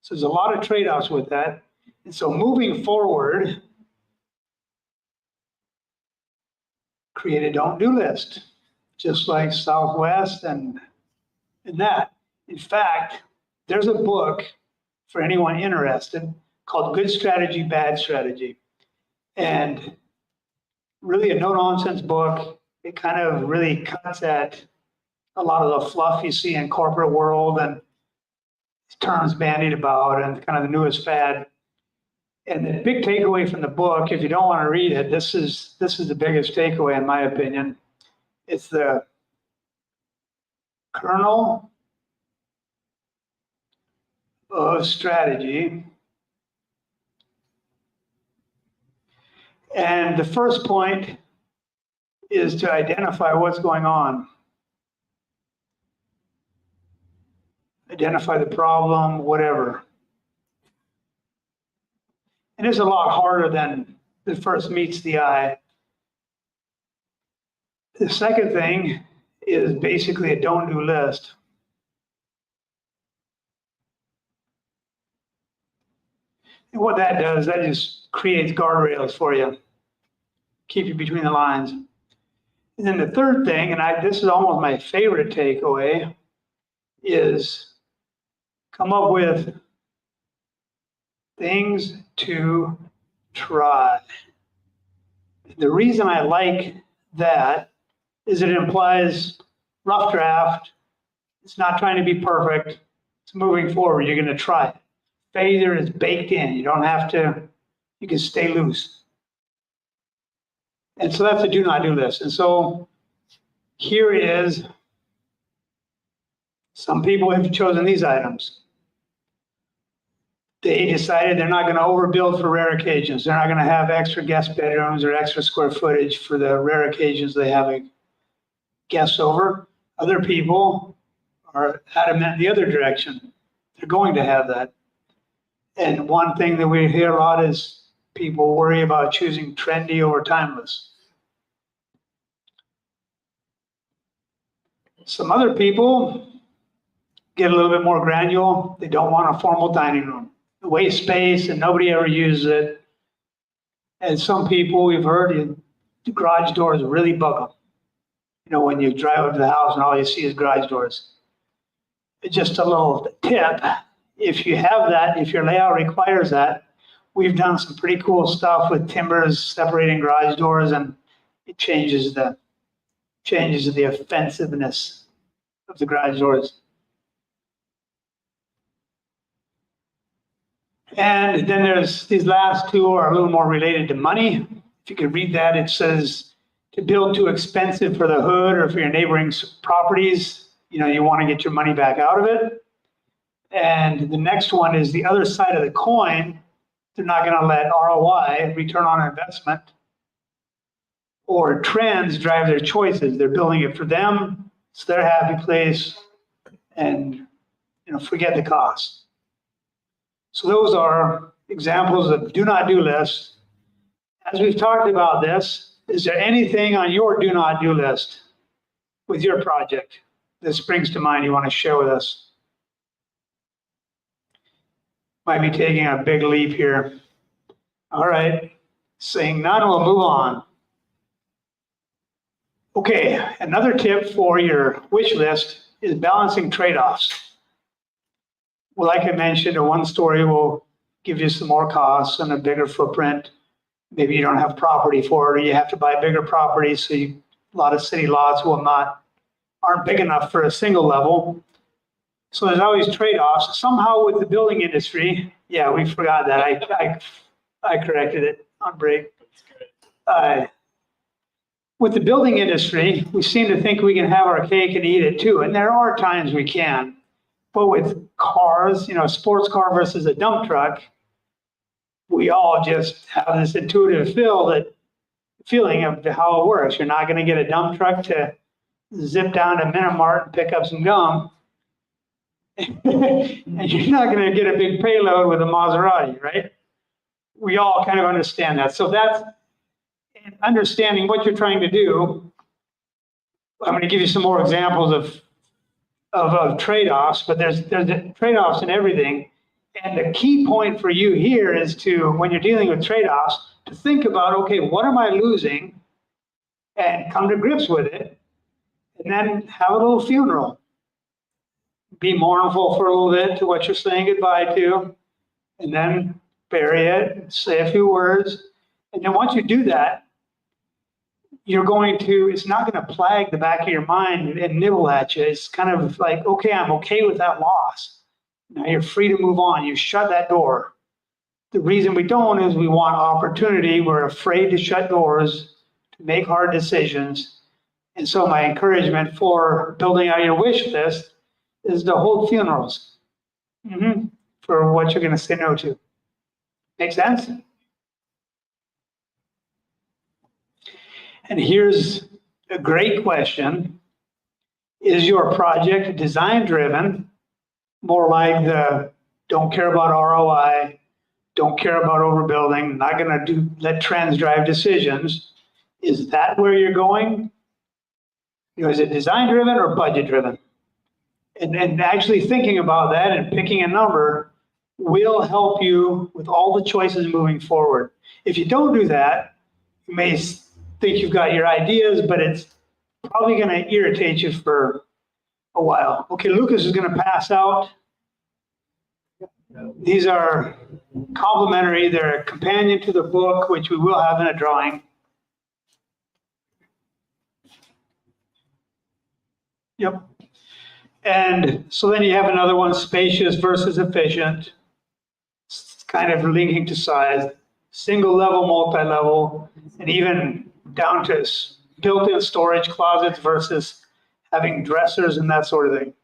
So there's a lot of trade-offs with that. And so moving forward, create a don't-do list, just like Southwest and that. In fact, there's a book for anyone interested called Good Strategy, Bad Strategy. And really a no-nonsense book. It kind of really cuts at a lot of the fluff you see in corporate world and terms bandied about and kind of the newest fad. And the big takeaway from the book, if you don't want to read it, this is the biggest takeaway in my opinion. It's the kernel of strategy. And the first point is to identify what's going on. Identify the problem, whatever. And it's a lot harder than it first meets the eye. The second thing is basically a don't-do list. And what that does, that just creates guardrails for you, keep you between the lines. And then the third thing, and this is almost my favorite takeaway, is come up with things to try. The reason I like that is it implies rough draft. It's not trying to be perfect. It's moving forward. You're going to try it. Failure is baked in. You don't have to, you can stay loose. And so that's a do not do list. And so here is, some people have chosen these items. They decided they're not going to overbuild for rare occasions. They're not going to have extra guest bedrooms or extra square footage for the rare occasions they have a guest over. Other people are adamant the other direction. They're going to have that. And one thing that we hear a lot is people worry about choosing trendy over timeless. Some other people get a little bit more granular. They don't want a formal dining room. Waste space and nobody ever uses it. And some people we've heard, the garage doors really bug them. You know, when you drive up to the house and all you see is garage doors. Just a little tip, if you have that, if your layout requires that, we've done some pretty cool stuff with timbers separating garage doors, and it changes the offensiveness of the garage doors. And then there's these last two are a little more related to money. If you could read that, it says to build too expensive for the hood or for your neighboring properties, you want to get your money back out of it. And the next one is the other side of the coin. They're not going to let ROI, return on investment, or trends drive their choices. They're building it for them. It's their happy place, and forget the cost. So those are examples of do not do lists. As we've talked about this, is there anything on your do not do list with your project that springs to mind you want to share with us? Might be taking a big leap here. All right, saying none, we'll move on. Okay, another tip for your wish list is balancing trade-offs. Well, like I mentioned, a one-story will give you some more costs and a bigger footprint. Maybe you don't have property for it, or you have to buy a bigger property, so a lot of city lots aren't big enough for a single level. So there's always trade-offs. Somehow with the building industry, yeah, we forgot that. I corrected it on break. With the building industry, we seem to think we can have our cake and eat it too, and there are times we can. But with cars, a sports car versus a dump truck, we all just have this intuitive feeling of how it works. You're not going to get a dump truck to zip down to Minimart and pick up some gum. And you're not going to get a big payload with a Maserati, right? We all kind of understand that. So that's understanding what you're trying to do. I'm going to give you some more examples of trade-offs, but there's trade-offs in everything. And the key point for you here is to, when you're dealing with trade-offs, to think about, okay, what am I losing? And come to grips with it. And then have a little funeral. Be mournful for a little bit to what you're saying goodbye to. And then bury it, say a few words. And then once you do that, it's not going to plague the back of your mind and nibble at you. It's kind of like, okay, I'm okay with that loss. Now you're free to move on. You shut that door. The reason we don't is we want opportunity. We're afraid to shut doors, to make hard decisions. And so my encouragement for building out your wish list is to hold funerals for what you're going to say no to. Make sense? And here's a great question. Is your project design driven? More like the don't care about ROI, don't care about overbuilding, not going to let trends drive decisions. Is that where you're going? Is it design driven or budget driven? And actually thinking about that and picking a number will help you with all the choices moving forward. If you don't do that, you may think you've got your ideas, but it's probably going to irritate you for a while. Okay, Lucas is going to pass out. These are complimentary. They're a companion to the book, which we will have in a drawing. Yep. And so then you have another one, spacious versus efficient. It's kind of linking to size, single level, multi-level, and even down to built-in storage closets versus having dressers and that sort of thing.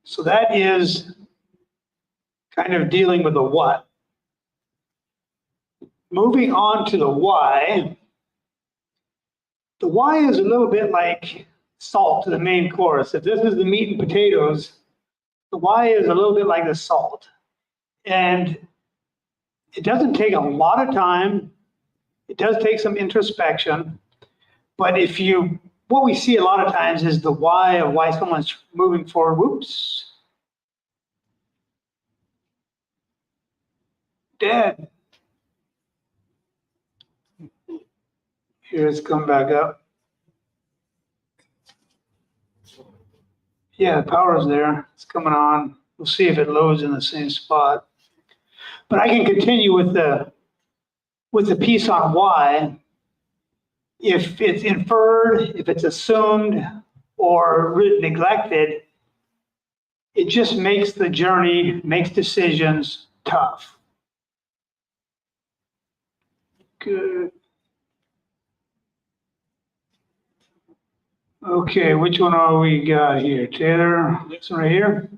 So that is kind of dealing with the what. Moving on to the why. The why is a little bit like salt to the main course. If this is the meat and potatoes, the why is a little bit like the salt. And it doesn't take a lot of time. It does take some introspection. But what we see a lot of times is the why of why someone's moving forward. Whoops. Dead. Here it's come back up. Yeah, the power's there. It's coming on. We'll see if it loads in the same spot. But I can continue with the piece on why. If it's inferred, if it's assumed or neglected, it just makes the journey, makes decisions tough. Good. Okay, which one are we got here? Taylor, this one right here?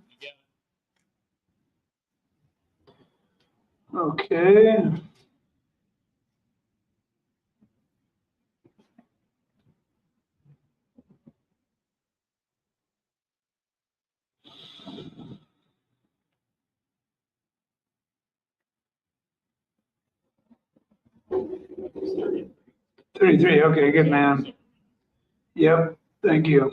Okay. Sorry. 33, okay, good man. Yep, thank you.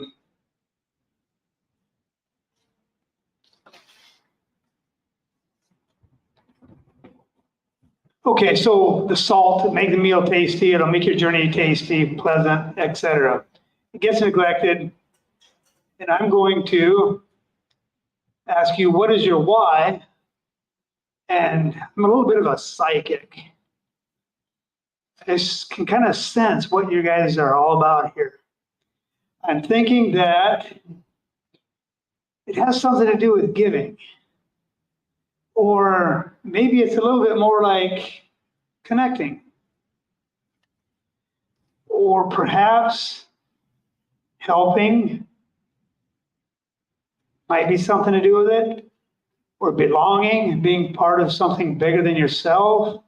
Okay, so the salt, make the meal tasty, it'll make your journey tasty, pleasant, etc. It gets neglected, and I'm going to ask you, what is your why? And I'm a little bit of a psychic. I just can kind of sense what you guys are all about here. I'm thinking that it has something to do with giving. Or maybe it's a little bit more like connecting. Or perhaps helping might be something to do with it. Or belonging, being part of something bigger than yourself.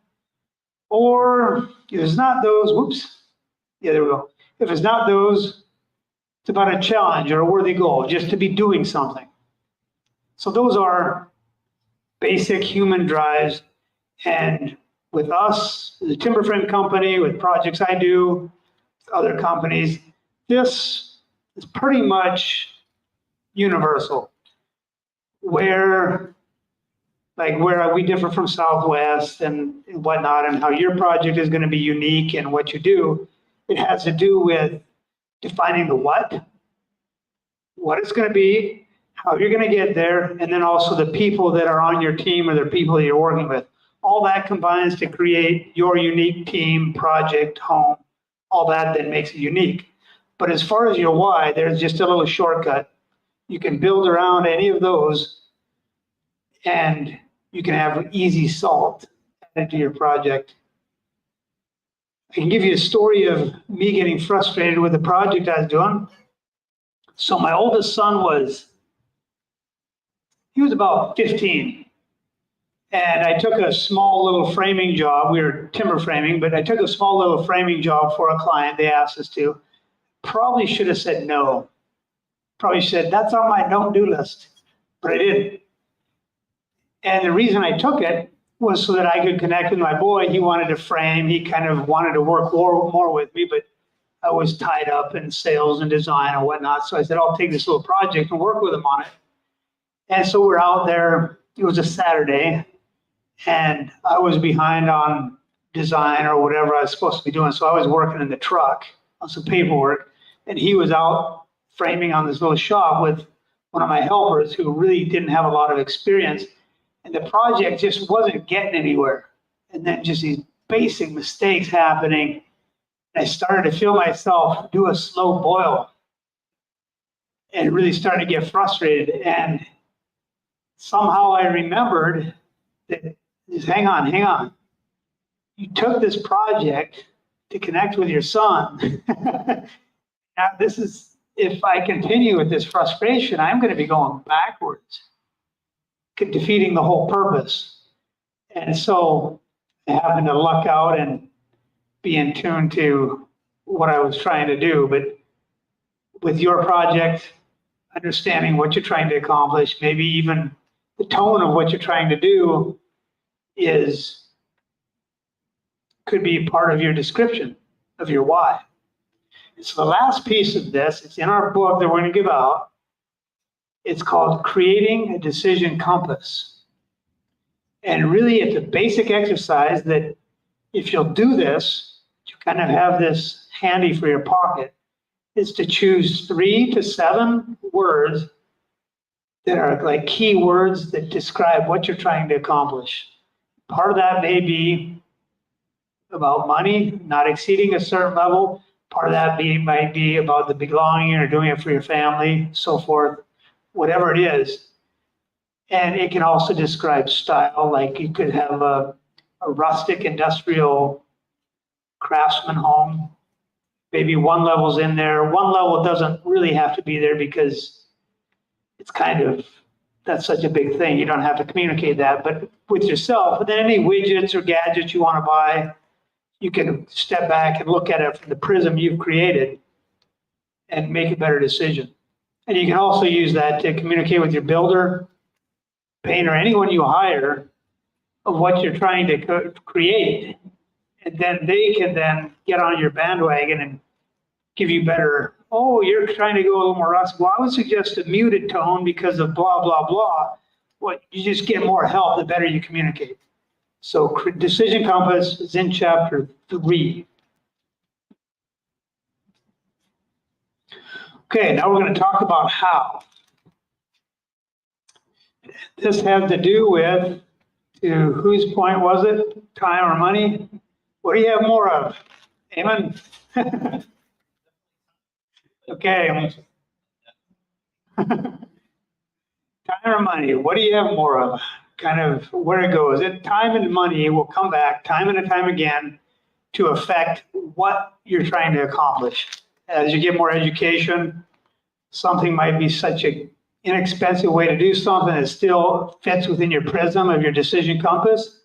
Or if it's not those, whoops, yeah, there we go. If it's not those, it's about a challenge or a worthy goal, just to be doing something. So those are basic human drives. And with us, the timber frame company, with projects I do, other companies, this is pretty much universal. Where we differ from Southwest and whatnot, and how your project is going to be unique and what you do, it has to do with defining the what it's going to be, how you're going to get there, and then also the people that are on your team or the people that you're working with. All that combines to create your unique team, project, home, all that makes it unique. But as far as your why, there's just a little shortcut. You can build around any of those, and you can have easy salt added to your project. I can give you a story of me getting frustrated with the project I was doing. So my oldest son he was about 15. And I took a small little framing job. We were timber framing, but I took a small little framing job for a client. They asked us to. Probably should have said no. Probably said, that's on my don't do list. But I didn't. And the reason I took it was so that I could connect with my boy. He wanted to frame. He kind of wanted to work more with me, but I was tied up in sales and design and whatnot. So I said, I'll take this little project and work with him on it. And so we're out there. It was a Saturday, and I was behind on design or whatever I was supposed to be doing. So I was working in the truck on some paperwork, and he was out framing on this little shop with one of my helpers who really didn't have a lot of experience. And the project just wasn't getting anywhere. And then just these basic mistakes happening. I started to feel myself do a slow boil and really started to get frustrated. And somehow I remembered that, just hang on. You took this project to connect with your son. Now if I continue with this frustration, I'm going to be going backwards, defeating the whole purpose. And so I happened to luck out and be in tune to what I was trying to do. But with your project, understanding what you're trying to accomplish, maybe even the tone of what you're trying to do could be part of your description of your why. And so the last piece of this, it's in our book that we're going to give out. It's called Creating a Decision Compass. And really, it's a basic exercise that if you'll do this, you kind of have this handy for your pocket, is to choose 3 to 7 words that are like key words that describe what you're trying to accomplish. Part of that may be about money, not exceeding a certain level. Part of that might be about the belonging or doing it for your family, so forth. Whatever it is, And it can also describe style, like you could have a rustic industrial craftsman home. Maybe one level's in there. One level doesn't really have to be there because it's kind of, that's such a big thing. You don't have to communicate that, but with yourself, and then any widgets or gadgets you want to buy, you can step back and look at it from the prism you've created and make a better decision. And you can also use that to communicate with your builder, painter, anyone you hire of what you're trying to create. And then they can then get on your bandwagon and give you better, oh, you're trying to go a little more rustic. Well, I would suggest a muted tone because of blah, blah, blah. Well, you just get more help the better you communicate. So Decision Compass is in chapter 3. Okay, now we're going to talk about how. This has to do with, to whose point was it? Time or money? What do you have more of? Amen? Okay. Time or money, what do you have more of? Kind of where it goes. Time and money will come back time and time again to affect what you're trying to accomplish. As you get more education, something might be such an inexpensive way to do something that still fits within your prism of your decision compass,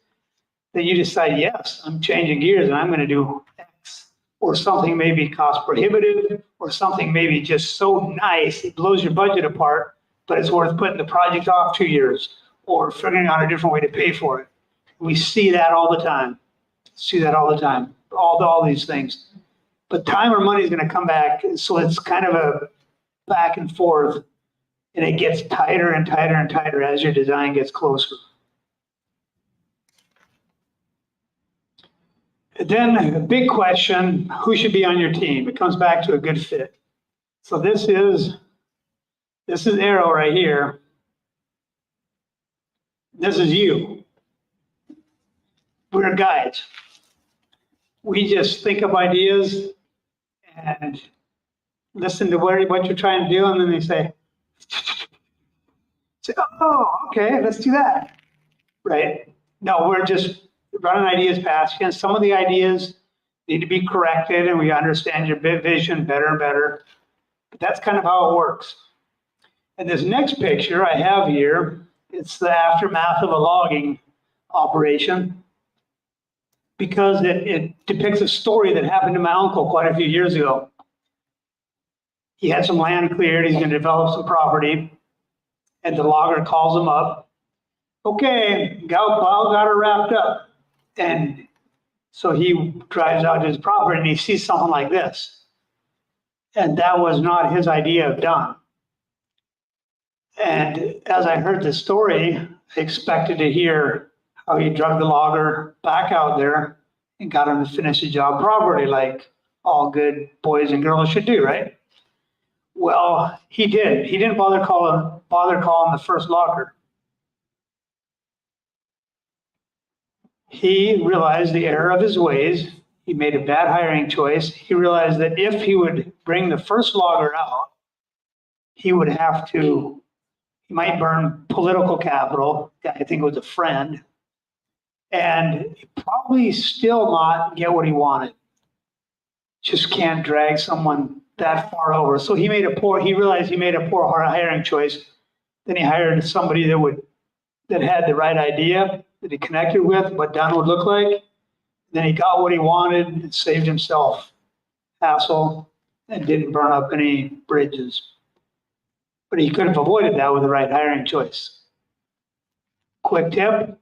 that you decide, yes, I'm changing gears and I'm going to do X. Or something may be cost prohibitive, or something may be just so nice, it blows your budget apart, but it's worth putting the project off 2 years or figuring out a different way to pay for it. We see that all the time. All these things. But time or money is going to come back. So it's kind of a back and forth, and it gets tighter and tighter and tighter as your design gets closer. And then a big question, who should be on your team? It comes back to a good fit. So this is Arrow right here. This is you. We're guides. We just think of ideas and listen to what you're trying to do, and then they say, oh, okay, let's do that. Right? No, we're just running ideas past you, and some of the ideas need to be corrected, and we understand your vision better and better. But that's kind of how it works. And this next picture I have here, it's the aftermath of a logging operation, because it depicts a story that happened to my uncle quite a few years ago. He had some land cleared, he's going to develop some property, and the logger calls him up. Okay, got it wrapped up. And so he drives out to his property and he sees something like this. And that was not his idea of done. And as I heard the story, I expected to hear how he drug the logger back out there and got him to finish the job properly, like all good boys and girls should do, right? Well, he did. He didn't bother calling the first logger. He realized the error of his ways. He made a bad hiring choice. He realized that if he would bring the first logger out, he might burn political capital. I think it was a friend. And probably still not get what he wanted. Just can't drag someone that far over. So he realized he made a poor hiring choice. Then he hired somebody that had the right idea, that he connected with, what done would look like. Then he got what he wanted and saved himself hassle and didn't burn up any bridges. But he could have avoided that with the right hiring choice. Quick tip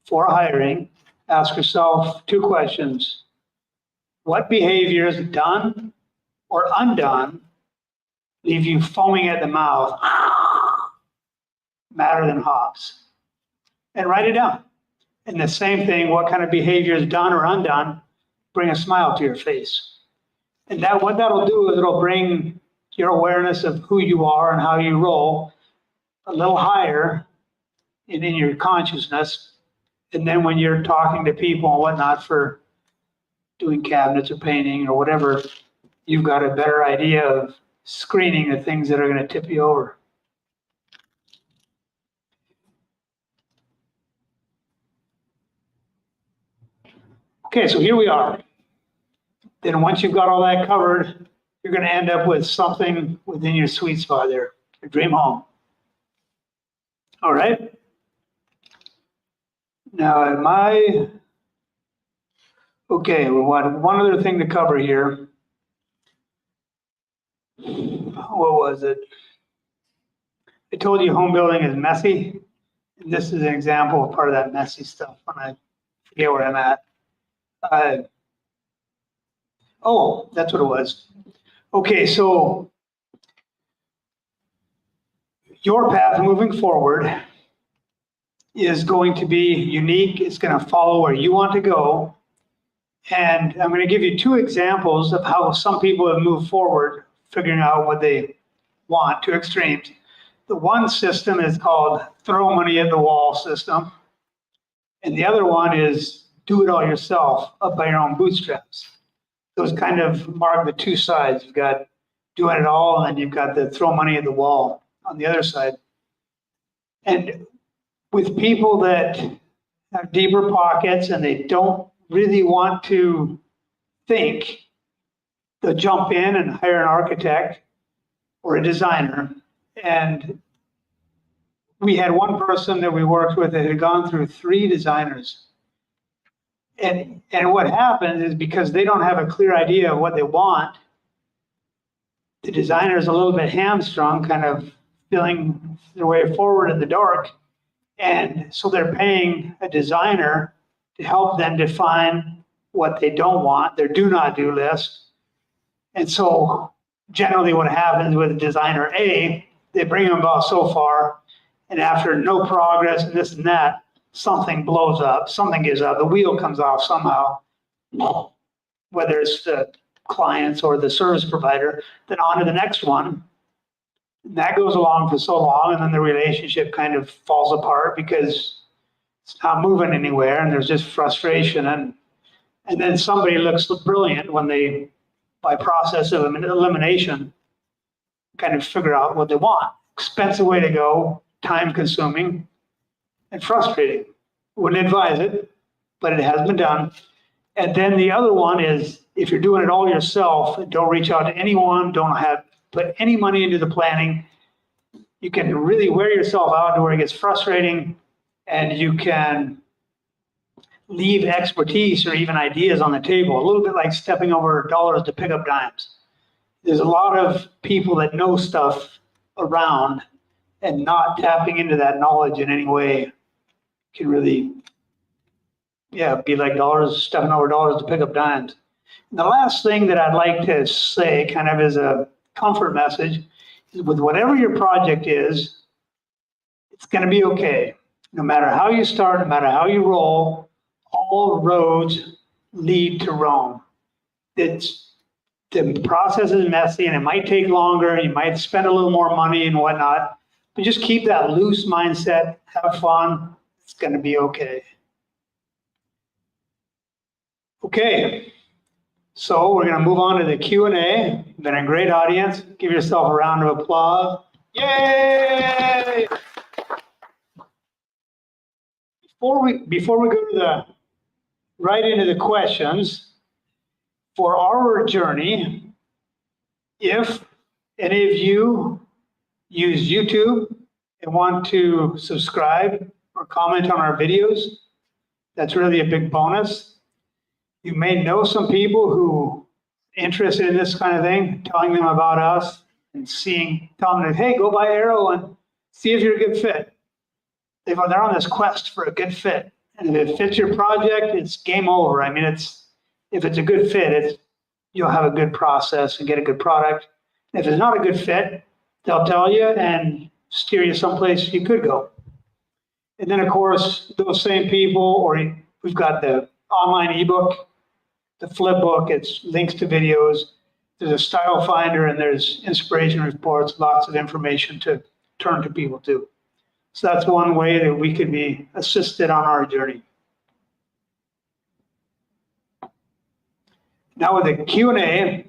for hiring, ask yourself 2 questions. What behaviors, done or undone, leave you foaming at the mouth, madder than hops? And write it down. And the same thing, what kind of behaviors, done or undone, bring a smile to your face. And what that'll do is it'll bring your awareness of who you are and how you roll a little higher in your consciousness. And then when you're talking to people and whatnot for doing cabinets or painting or whatever, you've got a better idea of screening the things that are going to tip you over. Okay, so here we are. Then once you've got all that covered, you're gonna end up with something within your sweet spot there, your dream home. All right? Now, okay, we want one other thing to cover here. What was it? I told you home building is messy. And this is an example of part of that messy stuff when I forget where I'm at. Oh, that's what it was. Okay, so your path moving forward is going to be unique. It's going to follow where you want to go. And I'm going to give you two examples of how some people have moved forward, figuring out what they want, two extremes. The one system is called throw money at the wall system. And the other one is do it all yourself, up by your own bootstraps. Those kind of mark the two sides. You've got doing it all, and then you've got the throw money at the wall on the other side. And with people that have deeper pockets and they don't really want to think, they'll jump in and hire an architect or a designer. And we had one person that we worked with that had gone through 3 designers. And what happens is because they don't have a clear idea of what they want, the designer is a little bit hamstrung, kind of feeling their way forward in the dark. And so they're paying a designer to help them define what they don't want, their do not do list. And so generally what happens with designer A, they bring them about so far, and after no progress and this and that, something blows up, something gives up, the wheel comes off somehow, whether it's the clients or the service provider, then on to the next one. That goes along for so long, and then the relationship kind of falls apart because it's not moving anywhere, and there's just frustration. And then somebody looks brilliant when they, by process of elimination, kind of figure out what they want. Expensive way to go, time consuming, and frustrating. Wouldn't advise it, but it has been done. And then the other one is if you're doing it all yourself, don't reach out to anyone, put any money into the planning. You can really wear yourself out to where it gets frustrating, and you can leave expertise or even ideas on the table, a little bit like stepping over dollars to pick up dimes. There's a lot of people that know stuff around, and not tapping into that knowledge in any way can really, be like stepping over dollars to pick up dimes. And the last thing that I'd like to say, kind of as a comfort message, is with whatever your project is, it's going to be okay. No matter how you start, no matter how you roll, all roads lead to Rome. The process is messy and it might take longer. You might spend a little more money and whatnot, but just keep that loose mindset, have fun. It's going to be okay. Okay. So we're going to move on to the Q&A. Been a great audience. Give yourself a round of applause. Yay! Before we go right into the questions, for our journey, if any of you use YouTube and want to subscribe or comment on our videos, that's really a big bonus. You may know some people who are interested in this kind of thing, telling them about us and telling them, hey, go buy Arrow and see if you're a good fit. They're on this quest for a good fit. And if it fits your project, it's game over. I mean, if it's a good fit, you'll have a good process and get a good product. If it's not a good fit, they'll tell you and steer you someplace you could go. And then, of course, those same people, or we've got the online ebook, the flip book, it's links to videos. There's a style finder and there's inspiration reports, lots of information to turn to people to. So that's one way that we can be assisted on our journey. Now with the Q&A,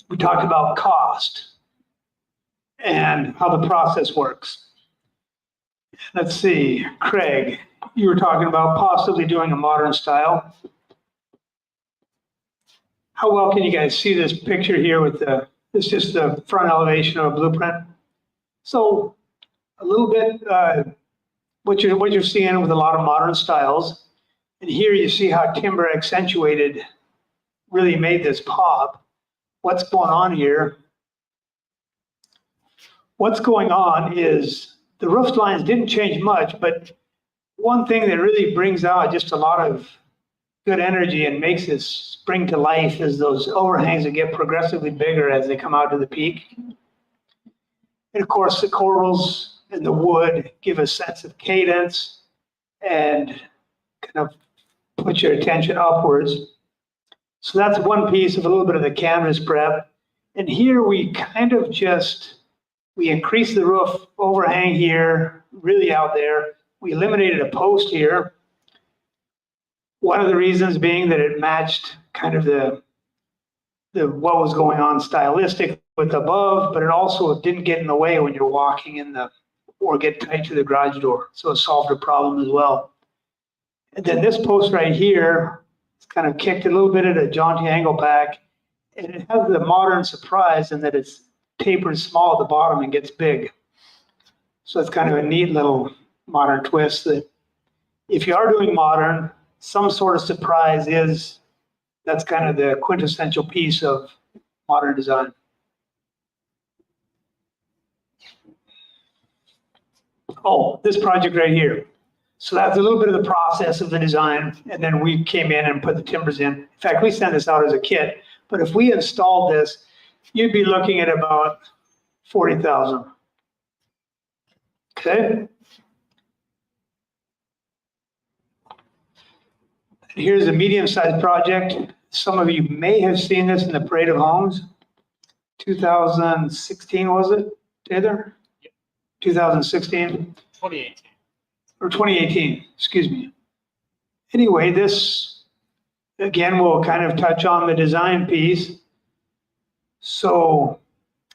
we talked about cost and how the process works. Let's see, Craig, you were talking about possibly doing a modern style. how well can you guys see this picture here with it's just the front elevation of a blueprint. So a little bit, what you're seeing with a lot of modern styles. And here you see how timber accentuated really made this pop. What's going on here? What's going on is the roof lines didn't change much, but one thing that really brings out just a lot of good energy and makes this spring to life is those overhangs that get progressively bigger as they come out to the peak. And of course, the corals and the wood give a sense of cadence and kind of put your attention upwards. So that's one piece of a little bit of the canvas prep. And here we kind of we increased the roof overhang here, really out there. We eliminated a post here. One of the reasons being that it matched kind of the what was going on stylistic with above, but it also didn't get in the way when you're walking or get tight to the garage door. So it solved a problem as well. And then this post right here, it's kind of kicked a little bit at a jaunty angle back, and it has the modern surprise in that it's tapered small at the bottom and gets big. So it's kind of a neat little modern twist that if you are doing modern, some sort of surprise that's kind of the quintessential piece of modern design. Oh, this project right here. So that's a little bit of the process of the design, and then we came in and put the timbers in. In fact, we sent this out as a kit, but if we installed this, you'd be looking at about $40,000. Okay. Here's a medium-sized project. Some of you may have seen this in the Parade of Homes. 2016, was it, Taylor? Yep. 2016? 2018. Or 2018, excuse me. Anyway, this, again, we'll kind of touch on the design piece. So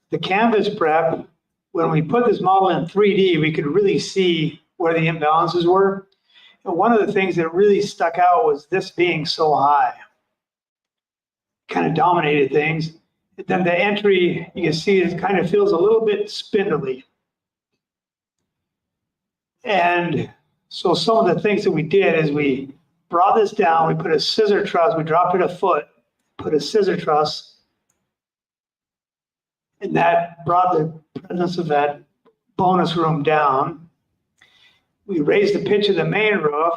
the canvas prep, when we put this model in 3D, we could really see where the imbalances were. And one of the things that really stuck out was this being so high. Kind of dominated things. And then the entry, you can see it kind of feels a little bit spindly. And so some of the things that we did is we brought this down, we put a scissor truss, we dropped it a foot, put a scissor truss, and that brought the presence of that bonus room down. We raised the pitch of the main roof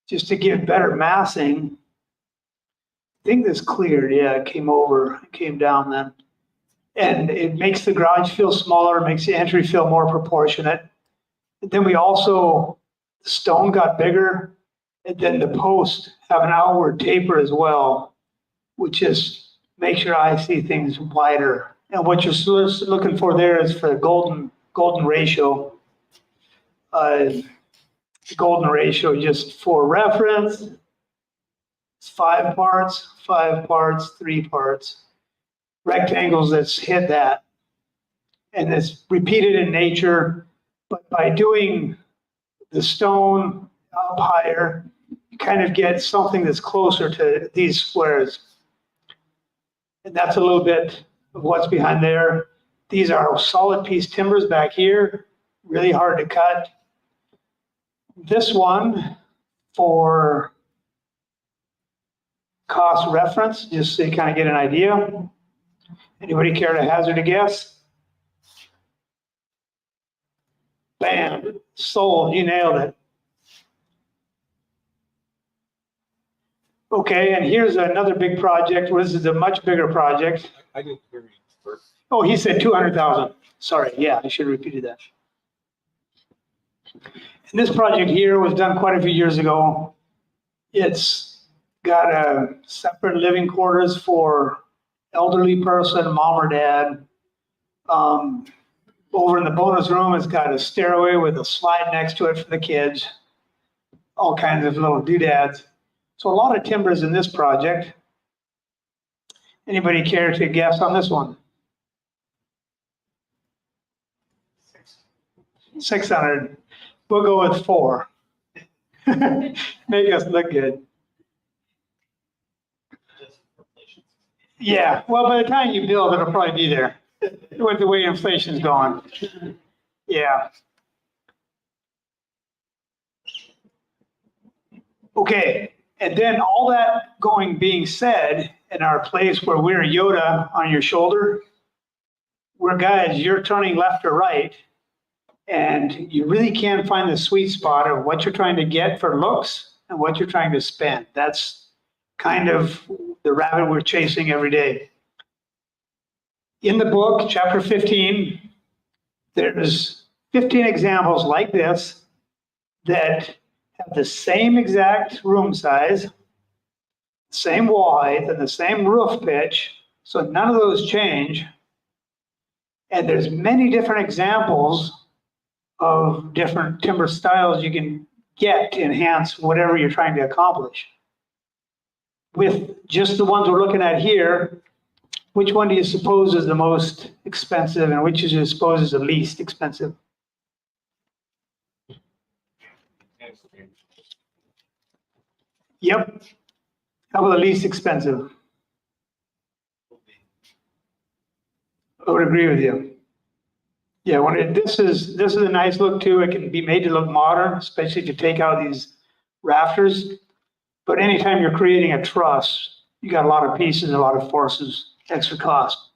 just to give better massing. I think this cleared, yeah, it came down then. And it makes the garage feel smaller, makes the entry feel more proportionate. And then we also, the stone got bigger, and then the posts have an outward taper as well, which just makes your eye see things wider. And what you're looking for there is for the golden ratio. The golden ratio, just for reference, it's 5 parts, 3 parts. Rectangles that's hit that. And it's repeated in nature, but by doing the stone up higher, you kind of get something that's closer to these squares. And that's a little bit of what's behind there. These are solid piece timbers back here, really hard to cut. This one, for cost reference, just so you kind of get an idea. Anybody care to hazard a guess? Bam, sold, you nailed it. Okay, and here's another big project. This is a much bigger project. I didn't hear you first. Oh, he said 200,000. Sorry, yeah, I should have repeated that. And this project here was done quite a few years ago. It's got a separate living quarters for elderly person, mom or dad. Over in the bonus room, it's got a stairway with a slide next to it for the kids. All kinds of little doodads. So a lot of timbers in this project. Anybody care to guess on this one? 600. We'll go with 4. Make us look good. Just inflation. Yeah, well, by the time you build, it'll probably be there with the way inflation's going. Yeah. Okay, and then all that being said, in our place where we're Yoda on your shoulder, we're guys, you're turning left or right, and you really can't find the sweet spot of what you're trying to get for looks and what you're trying to spend. That's kind of the rabbit we're chasing every day. In the book, chapter 15, there's 15 examples like this that have the same exact room size, same wall height, and the same roof pitch, so none of those change. And there's many different examples of different timber styles you can get to enhance whatever you're trying to accomplish. With just the ones we're looking at here, which one do you suppose is the most expensive and which do you suppose is the least expensive? Yep. How about the least expensive? I would agree with you. Yeah, this is a nice look too. It can be made to look modern, especially if you take out these rafters. But anytime you're creating a truss, you got a lot of pieces, a lot of forces, extra cost.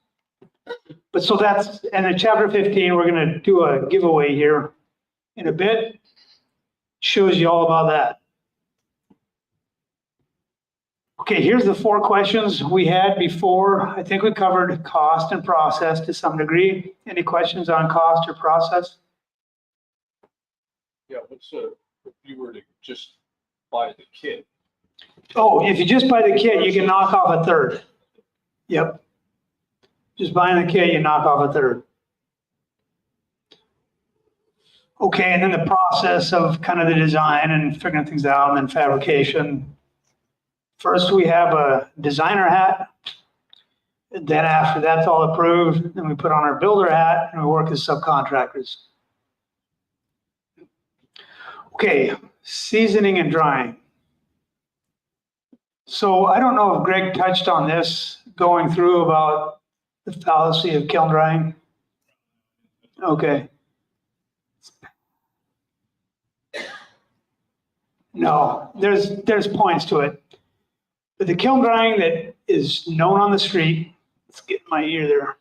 But so that's, and in chapter 15, we're going to do a giveaway here in a bit. Shows you all about that. Okay, here's the 4 questions we had before. I think we covered cost and process to some degree. Any questions on cost or process? Yeah, if you were to just buy the kit? Oh, if you just buy the kit, you can knock off a third. Yep. Just buying the kit, you knock off a third. Okay, and then the process of kind of the design and figuring things out and then fabrication. First, we have a designer hat. Then after that's all approved, then we put on our builder hat and we work as subcontractors. Okay, seasoning and drying. So I don't know if Greg touched on this going through about the fallacy of kiln drying. Okay. No, there's points to it. But the kiln drying that is known on the street, let's get my ear there.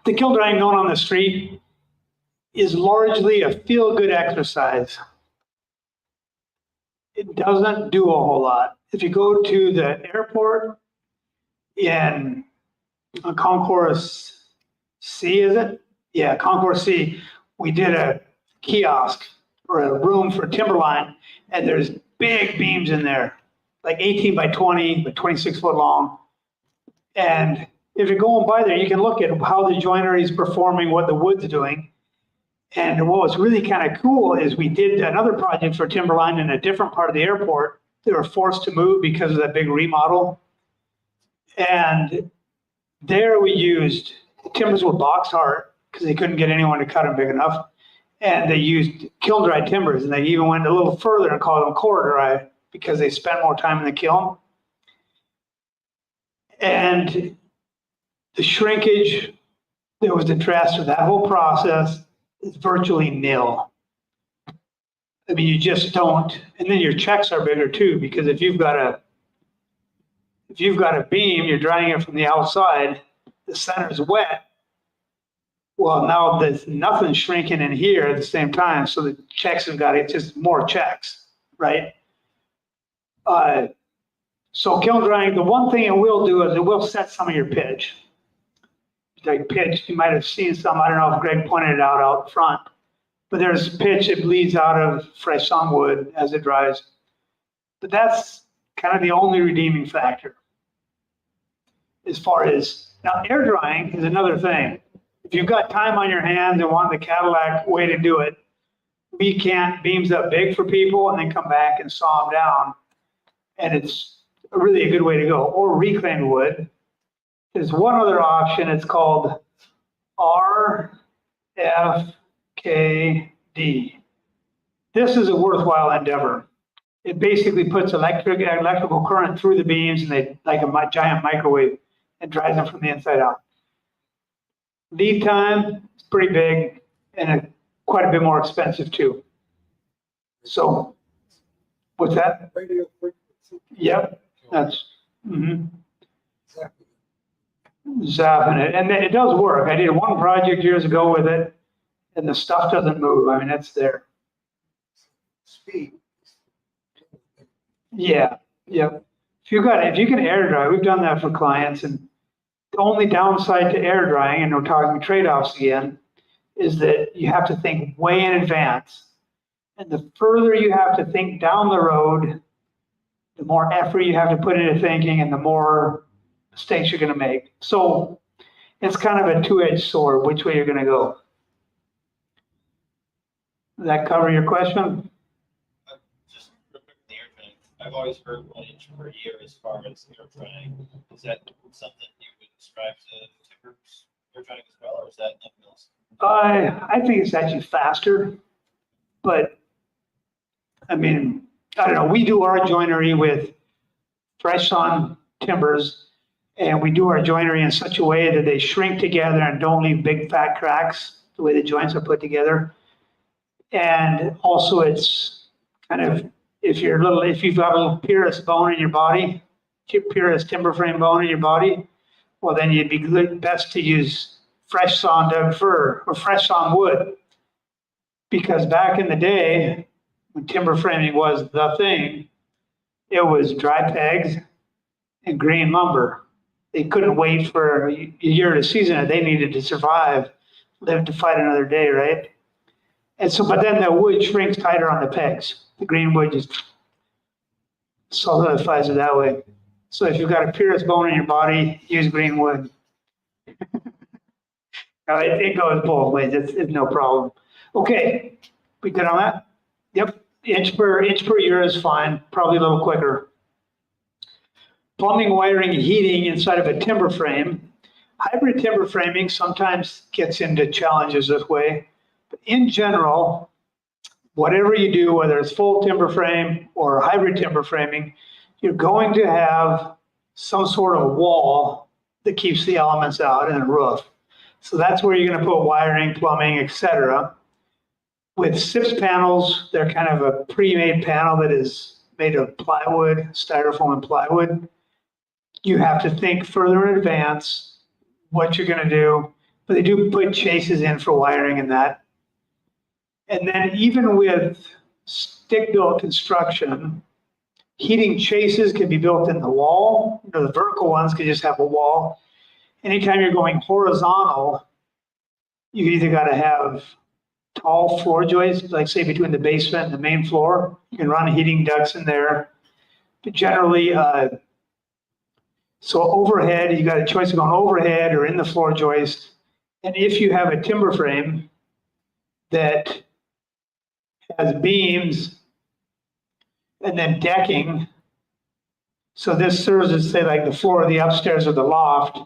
The kiln drying known on the street is largely a feel-good exercise. It doesn't do a whole lot. If you go to the airport in Concourse C, is it? Yeah, Concourse C, we did a kiosk or a room for timberline, and there's big beams in there, like 18 by 20, but 26 foot long. And if you're going by there, you can look at how the joinery is performing, what the wood's doing. And what was really kind of cool is we did another project for timberline in a different part of the airport. They were forced to move because of that big remodel. And there we used, timbers were box heart because they couldn't get anyone to cut them big enough. And they used kiln dried timbers, and they even went a little further and called them core dry because they spent more time in the kiln. And the shrinkage that was addressed with that whole process is virtually nil. I mean, you just don't, and then your checks are bigger too, because if you've got a beam, you're drying it from the outside, the center's wet. Well, now there's nothing shrinking in here at the same time, so the checks have got it, just more checks, right? So kiln drying, the one thing it will do is it will set some of your pitch. Like pitch, you might have seen some, I don't know if Greg pointed it out front, but there's pitch that bleeds out of fresh sawn wood as it dries. But that's kind of the only redeeming factor. As far as, now air drying is another thing. If you've got time on your hands and want the Cadillac way to do it, we can't beams up big for people and then come back and saw them down. And it's really a good way to go. Or reclaimed wood. There's one other option. It's called RFKD. This is a worthwhile endeavor. It basically puts electrical current through the beams and they, like a giant microwave, and dries them from the inside out. Lead time is pretty big and quite a bit more expensive too. So, what's that? Radio frequency. Yep, that's, mhm. Exactly. Zapping it, and it does work. I did one project years ago with it, and the stuff doesn't move. I mean, it's there. Speed. Yeah, yeah. If you can air dry, we've done that for clients, and the only downside to air drying, and we're talking trade-offs again, is that you have to think way in advance. And the further you have to think down the road, the more effort you have to put into thinking and the more mistakes you're going to make. So it's kind of a two-edged sword, which way you're going to go. Does that cover your question? Just real quick, the air drying, I've always heard 1 inch per year as far as air drying. Is that something you would describe to timbers air drying as well, or is that nothing else? I think it's actually faster, but I mean, I don't know. We do our joinery with fresh sawn timbers, and we do our joinery in such a way that they shrink together and don't leave big fat cracks the way the joints are put together. And also it's kind of, if you've got a little pieris bone in your body, pieris timber frame bone in your body, well, then you'd be best to use fresh sawn dug fir or fresh sawn wood. Because back in the day, when timber framing was the thing, it was dry pegs and green lumber. They couldn't wait for a year to season it. They needed to survive, live to fight another day, right? And so, but then the wood shrinks tighter on the pegs. The green wood just solidifies it that way. So if you've got a pieris bone in your body, use green wood. It goes both ways. It's no problem. Okay, we good on that? Yep, inch per year is fine. Probably a little quicker. Plumbing, wiring, and heating inside of a timber frame. Hybrid timber framing sometimes gets into challenges this way. But in general, whatever you do, whether it's full timber frame or hybrid timber framing, you're going to have some sort of wall that keeps the elements out and a roof. So that's where you're going to put wiring, plumbing, etc. With SIPS panels, they're kind of a pre-made panel that is made of plywood, styrofoam and plywood. You have to think further in advance what you're going to do, but they do put chases in for wiring and that. And then even with stick-built construction, heating chases can be built in the wall. You know, the vertical ones can just have a wall. Anytime you're going horizontal, you either got to have tall floor joists, like say between the basement and the main floor. You can run heating ducts in there. But generally, so overhead, you got a choice of going overhead or in the floor joist. And if you have a timber frame that has beams and then decking, so this serves as say like the floor of the upstairs or the loft,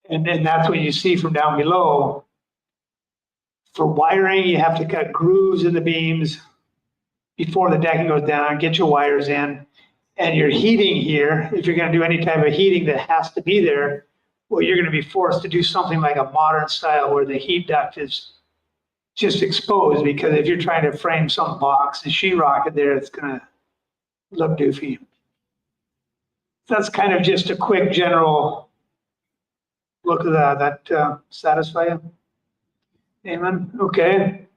and then that's what you see from down below. For wiring, you have to cut grooves in the beams before the decking goes down, get your wires in. And your heating here, if you're going to do any type of heating that has to be there, well, you're going to be forced to do something like a modern style where the heat duct is just exposed, because if you're trying to frame some box and sheetrock it there, it's going to look doofy. That's kind of just a quick general look at that. That satisfy you? Amen. Okay.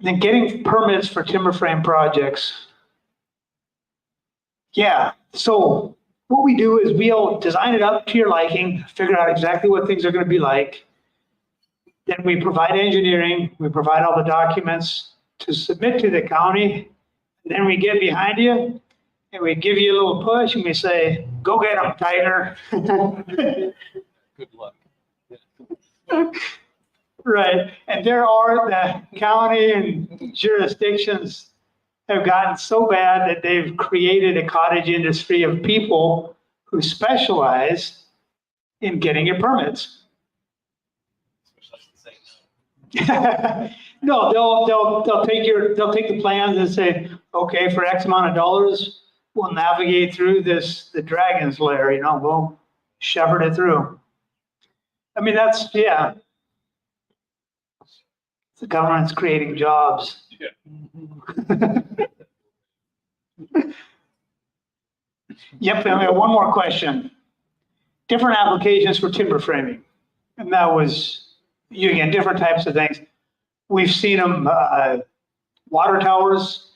Then getting permits for timber frame projects. Yeah, so what we do is we'll design it up to your liking, figure out exactly what things are going to be like. Then we provide engineering, we provide all the documents to submit to the county. And then we get behind you and we give you a little push and we say, go get them, Tiger. Good luck. Right, and there are the county and jurisdictions have gotten so bad that they've created a cottage industry of people who specialize in getting your permits. No, they'll take the plans and say, okay, for X amount of dollars, we'll navigate through the dragon's lair, we'll shepherd it through. I mean, that's, yeah. The government's creating jobs. Yeah. Yep, and we have one more question. Different applications for timber framing. And that was, again, different types of things. We've seen them, water towers,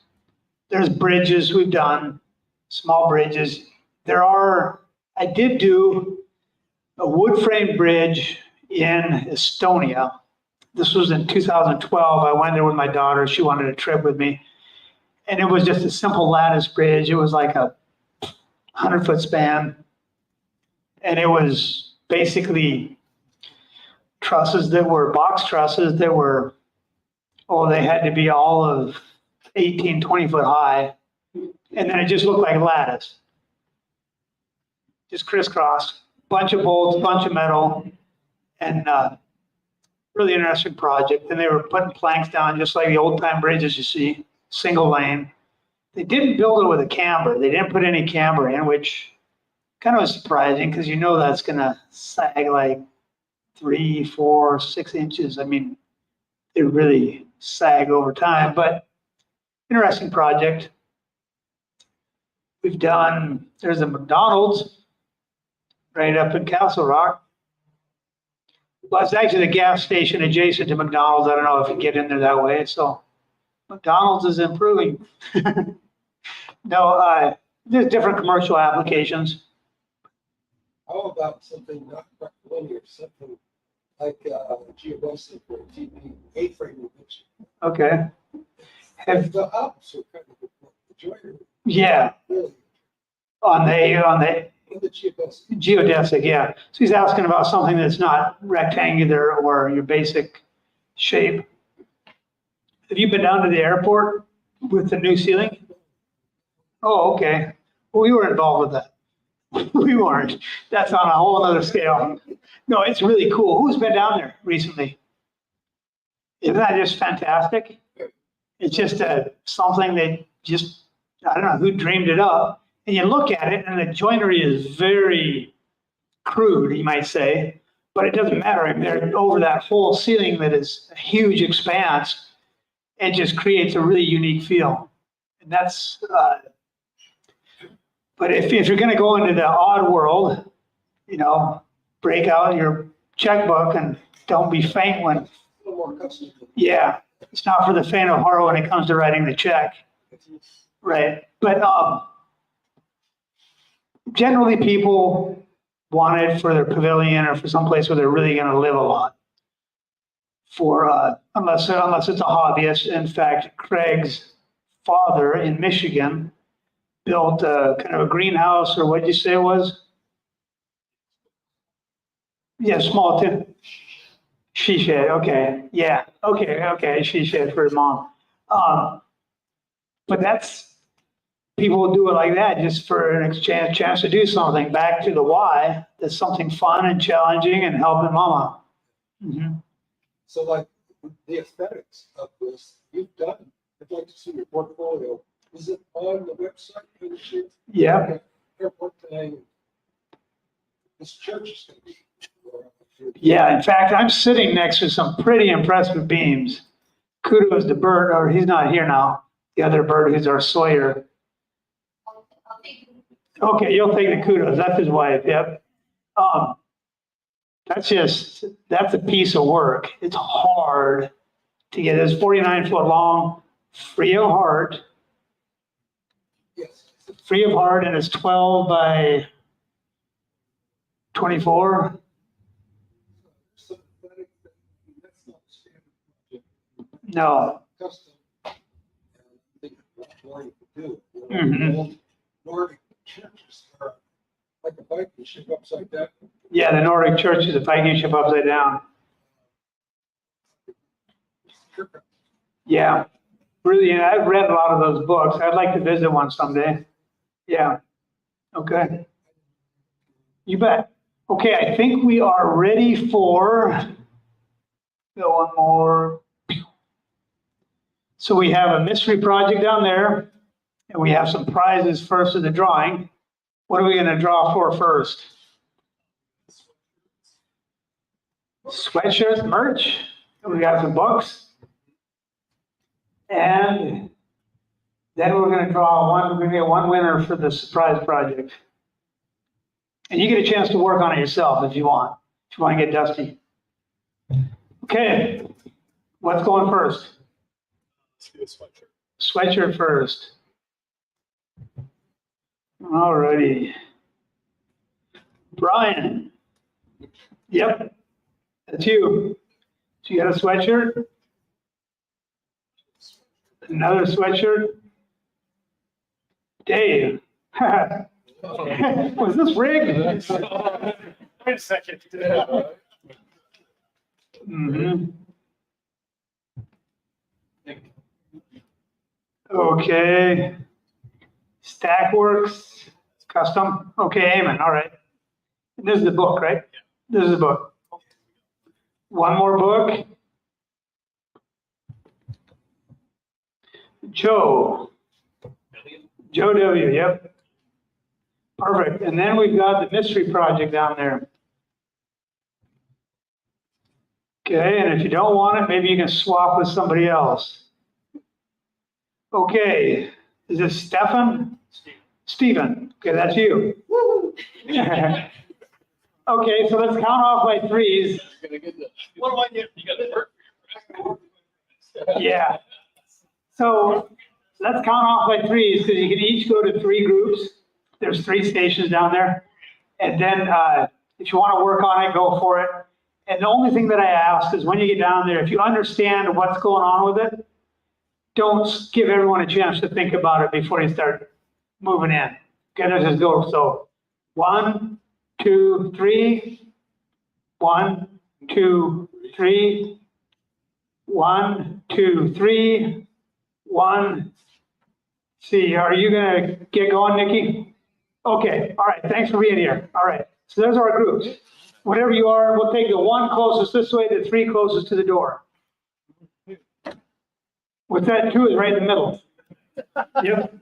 there's bridges we've done, small bridges. I did do a wood frame bridge in Estonia. This was in 2012. I went there with my daughter. She wanted a trip with me. And it was just a simple lattice bridge. It was like a 100-foot span. And it was basically trusses that were box trusses that were, they had to be all of 18, 20 foot high. And then it just looked like lattice. Just crisscross, bunch of bolts, bunch of metal, and really interesting project. And they were putting planks down just like the old time bridges you see, single lane. They didn't build it with a camber. They didn't put any camber in, which kind of was surprising because that's going to sag like 3, 4, 6 inches. I mean, they really sag over time, but interesting project. There's a McDonald's right up in Castle Rock. Well, it's actually the gas station adjacent to McDonald's. I don't know if you get in there that way. So McDonald's is improving. No, there's different commercial applications. How about something not quite linear, something like geodesic or TV A-frame? Okay. The ups are kind of the joinery. Yeah, Really, on the in the geodesic. geodesic, yeah. So he's asking about something that's not rectangular or your basic shape. Have you been down to the airport with the new ceiling? Oh, okay. Well, we were involved with that. We weren't. That's on a whole other scale. No, it's really cool. Who's been down there recently? Isn't that just fantastic? It's just something that just, I don't know who dreamed it up. And you look at it and the joinery is very crude, you might say, but it doesn't matter. I mean, they're over that whole ceiling that is a huge expanse. It just creates a really unique feel. And that's, but if you're going to go into the odd world, break out your checkbook and don't be faint when, A little more custom. yeah, it's not for the faint of heart when it comes to writing the check. Right. But generally people want it for their pavilion or for someplace where they're really going to live a lot. Unless it's a hobbyist. In fact, Craig's father in Michigan built kind of a greenhouse, or what did you say it was? Yeah, small she shed. Okay. Yeah. Okay. She shed for his mom. But people do it like that just for an chance to do something. Back to the why, that's something fun and challenging and helping mama. Mm-hmm. So like the aesthetics of this, you've done, I'd like to see your portfolio. Is it on the website? Yeah. Airport thing. This church is going to be. Yeah, in fact, I'm sitting next to some pretty impressive beams. Kudos to Bert, or he's not here now. The other Bert, who's our Sawyer. Okay, you'll take the kudos. That's his wife. Yep. That's a piece of work. It's hard to get. It's 49 foot long, free of heart. Yes. Free of heart, and it's 12 by 24. That's not standard project. No. Custom. And I think it's a lot more you can do. Mhm. Old Nordic churches are like a Viking ship upside down. Yeah, the Nordic church is a Viking ship upside down. Yeah, really, and I've read a lot of those books. I'd like to visit one someday. Yeah. Okay. You bet. Okay, I think we are ready for one more. So we have a mystery project down there. And we have some prizes first of the drawing. What are we gonna draw for first? Sweatshirts, merch, we got some books. And then we're gonna get one winner for the surprise project. And you get a chance to work on it yourself if you want to get dusty. Okay, what's going first? Let's do a sweatshirt. Sweatshirt first. Alrighty. Brian. Yep, that's you. So you got a sweatshirt? Another sweatshirt? Dave. Was this rigged? Wait a second. Mhm. Okay. Stackworks, custom. Okay, Amen. All right. This is the book, right? This is the book. One more book. Joe. Joe W. Yep. Perfect. And then we've got the mystery project down there. Okay, and if you don't want it, maybe you can swap with somebody else. Okay, is this Stefan? Stephen. Okay, that's you. Okay, so let's count off by threes. What do I get? You got to work for your Yeah. So let's count off by threes because you can each go to three groups. There's 3 stations down there. And then if you want to work on it, go for it. And the only thing that I ask is when you get down there, if you understand what's going on with it, don't give everyone a chance to think about it before you start moving in. Okay, let's just go. So 1, 2, 3. 1, 2, 3. 1, 2, 3. 1. See, are you gonna get going, Nikki? Okay, all right, thanks for being here. All right, so there's our groups. Whatever you are, we'll take the 1 closest this way, the 3 closest to the door. What's that? 2 is right in the middle. Yep.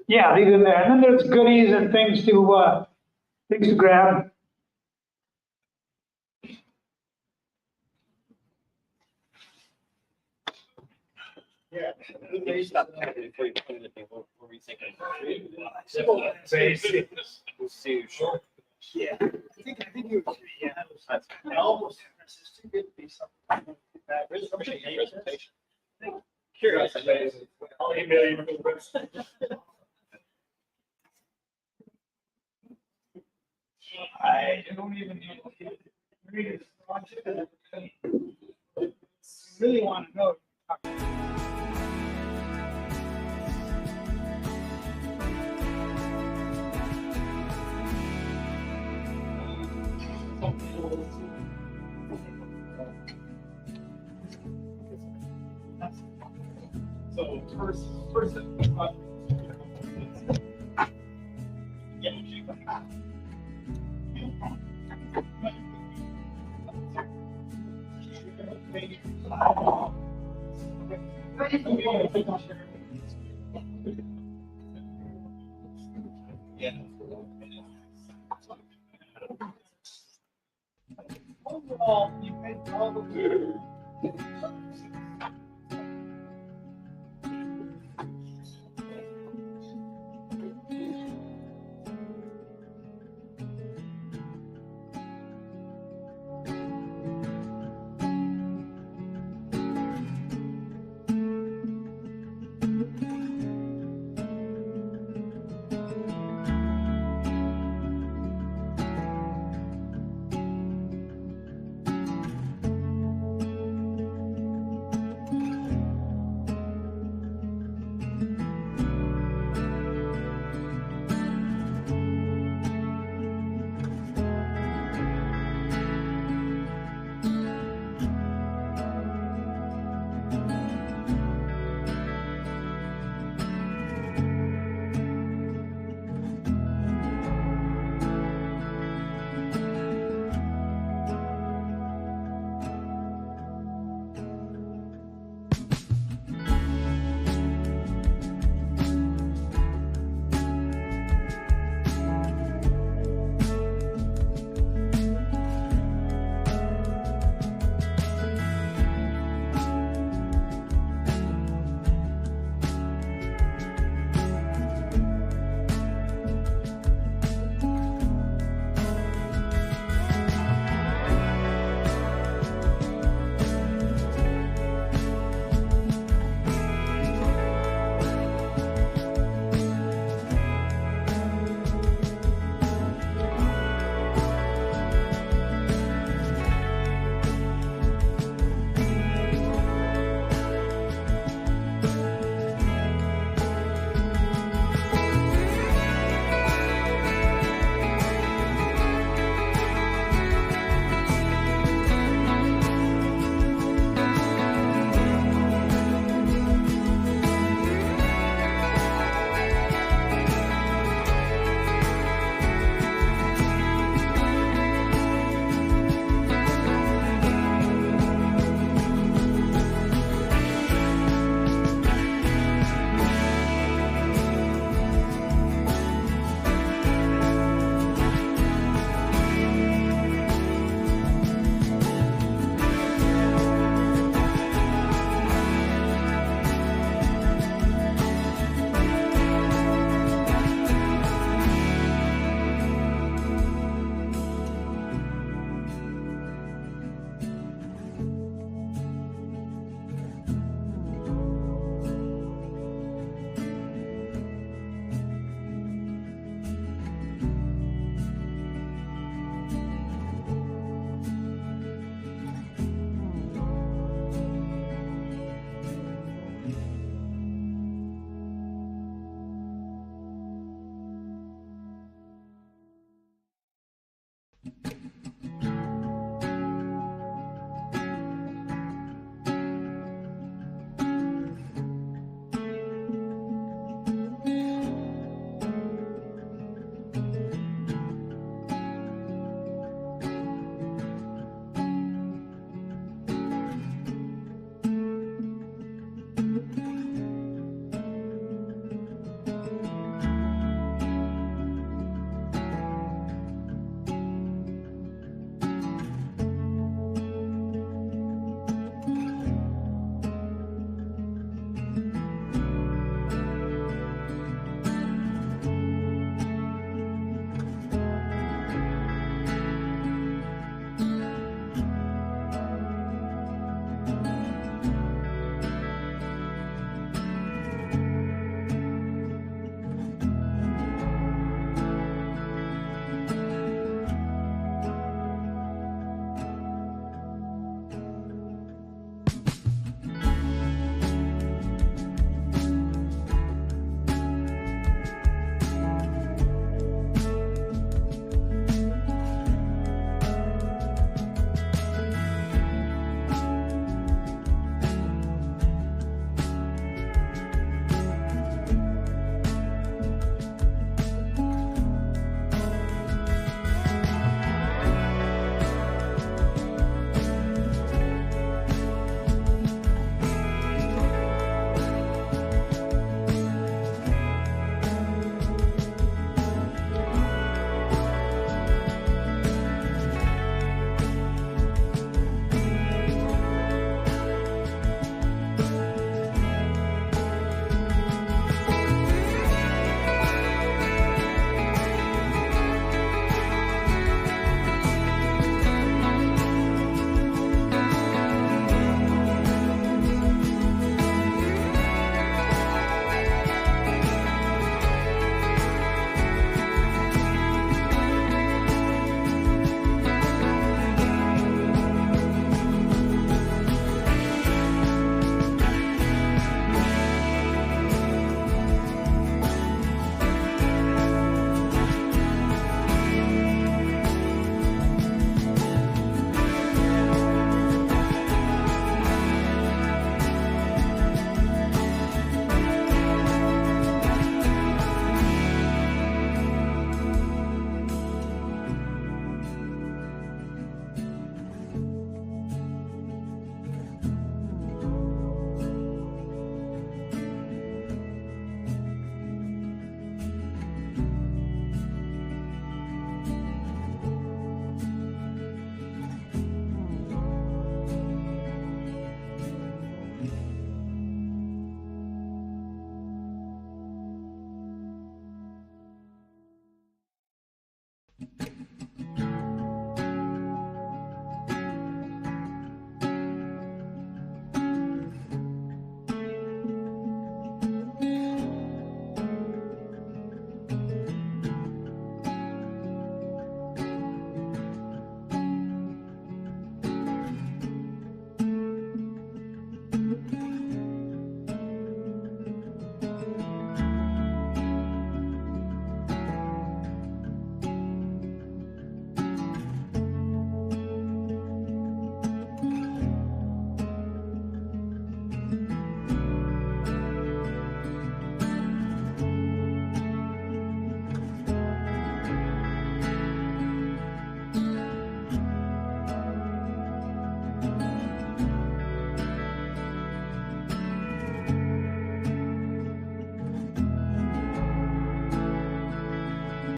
Yeah, these are there. And then there's goodies and things to grab. Yeah. Maybe stop before you put anything. What were you thinking? We'll see you short. Yeah. I think you agree. Yeah. I almost it's too good to be something. Appreciate your presentation. Curious. I'll email you the rest. I don't even know. Really want to know. So first, Overall, you made all the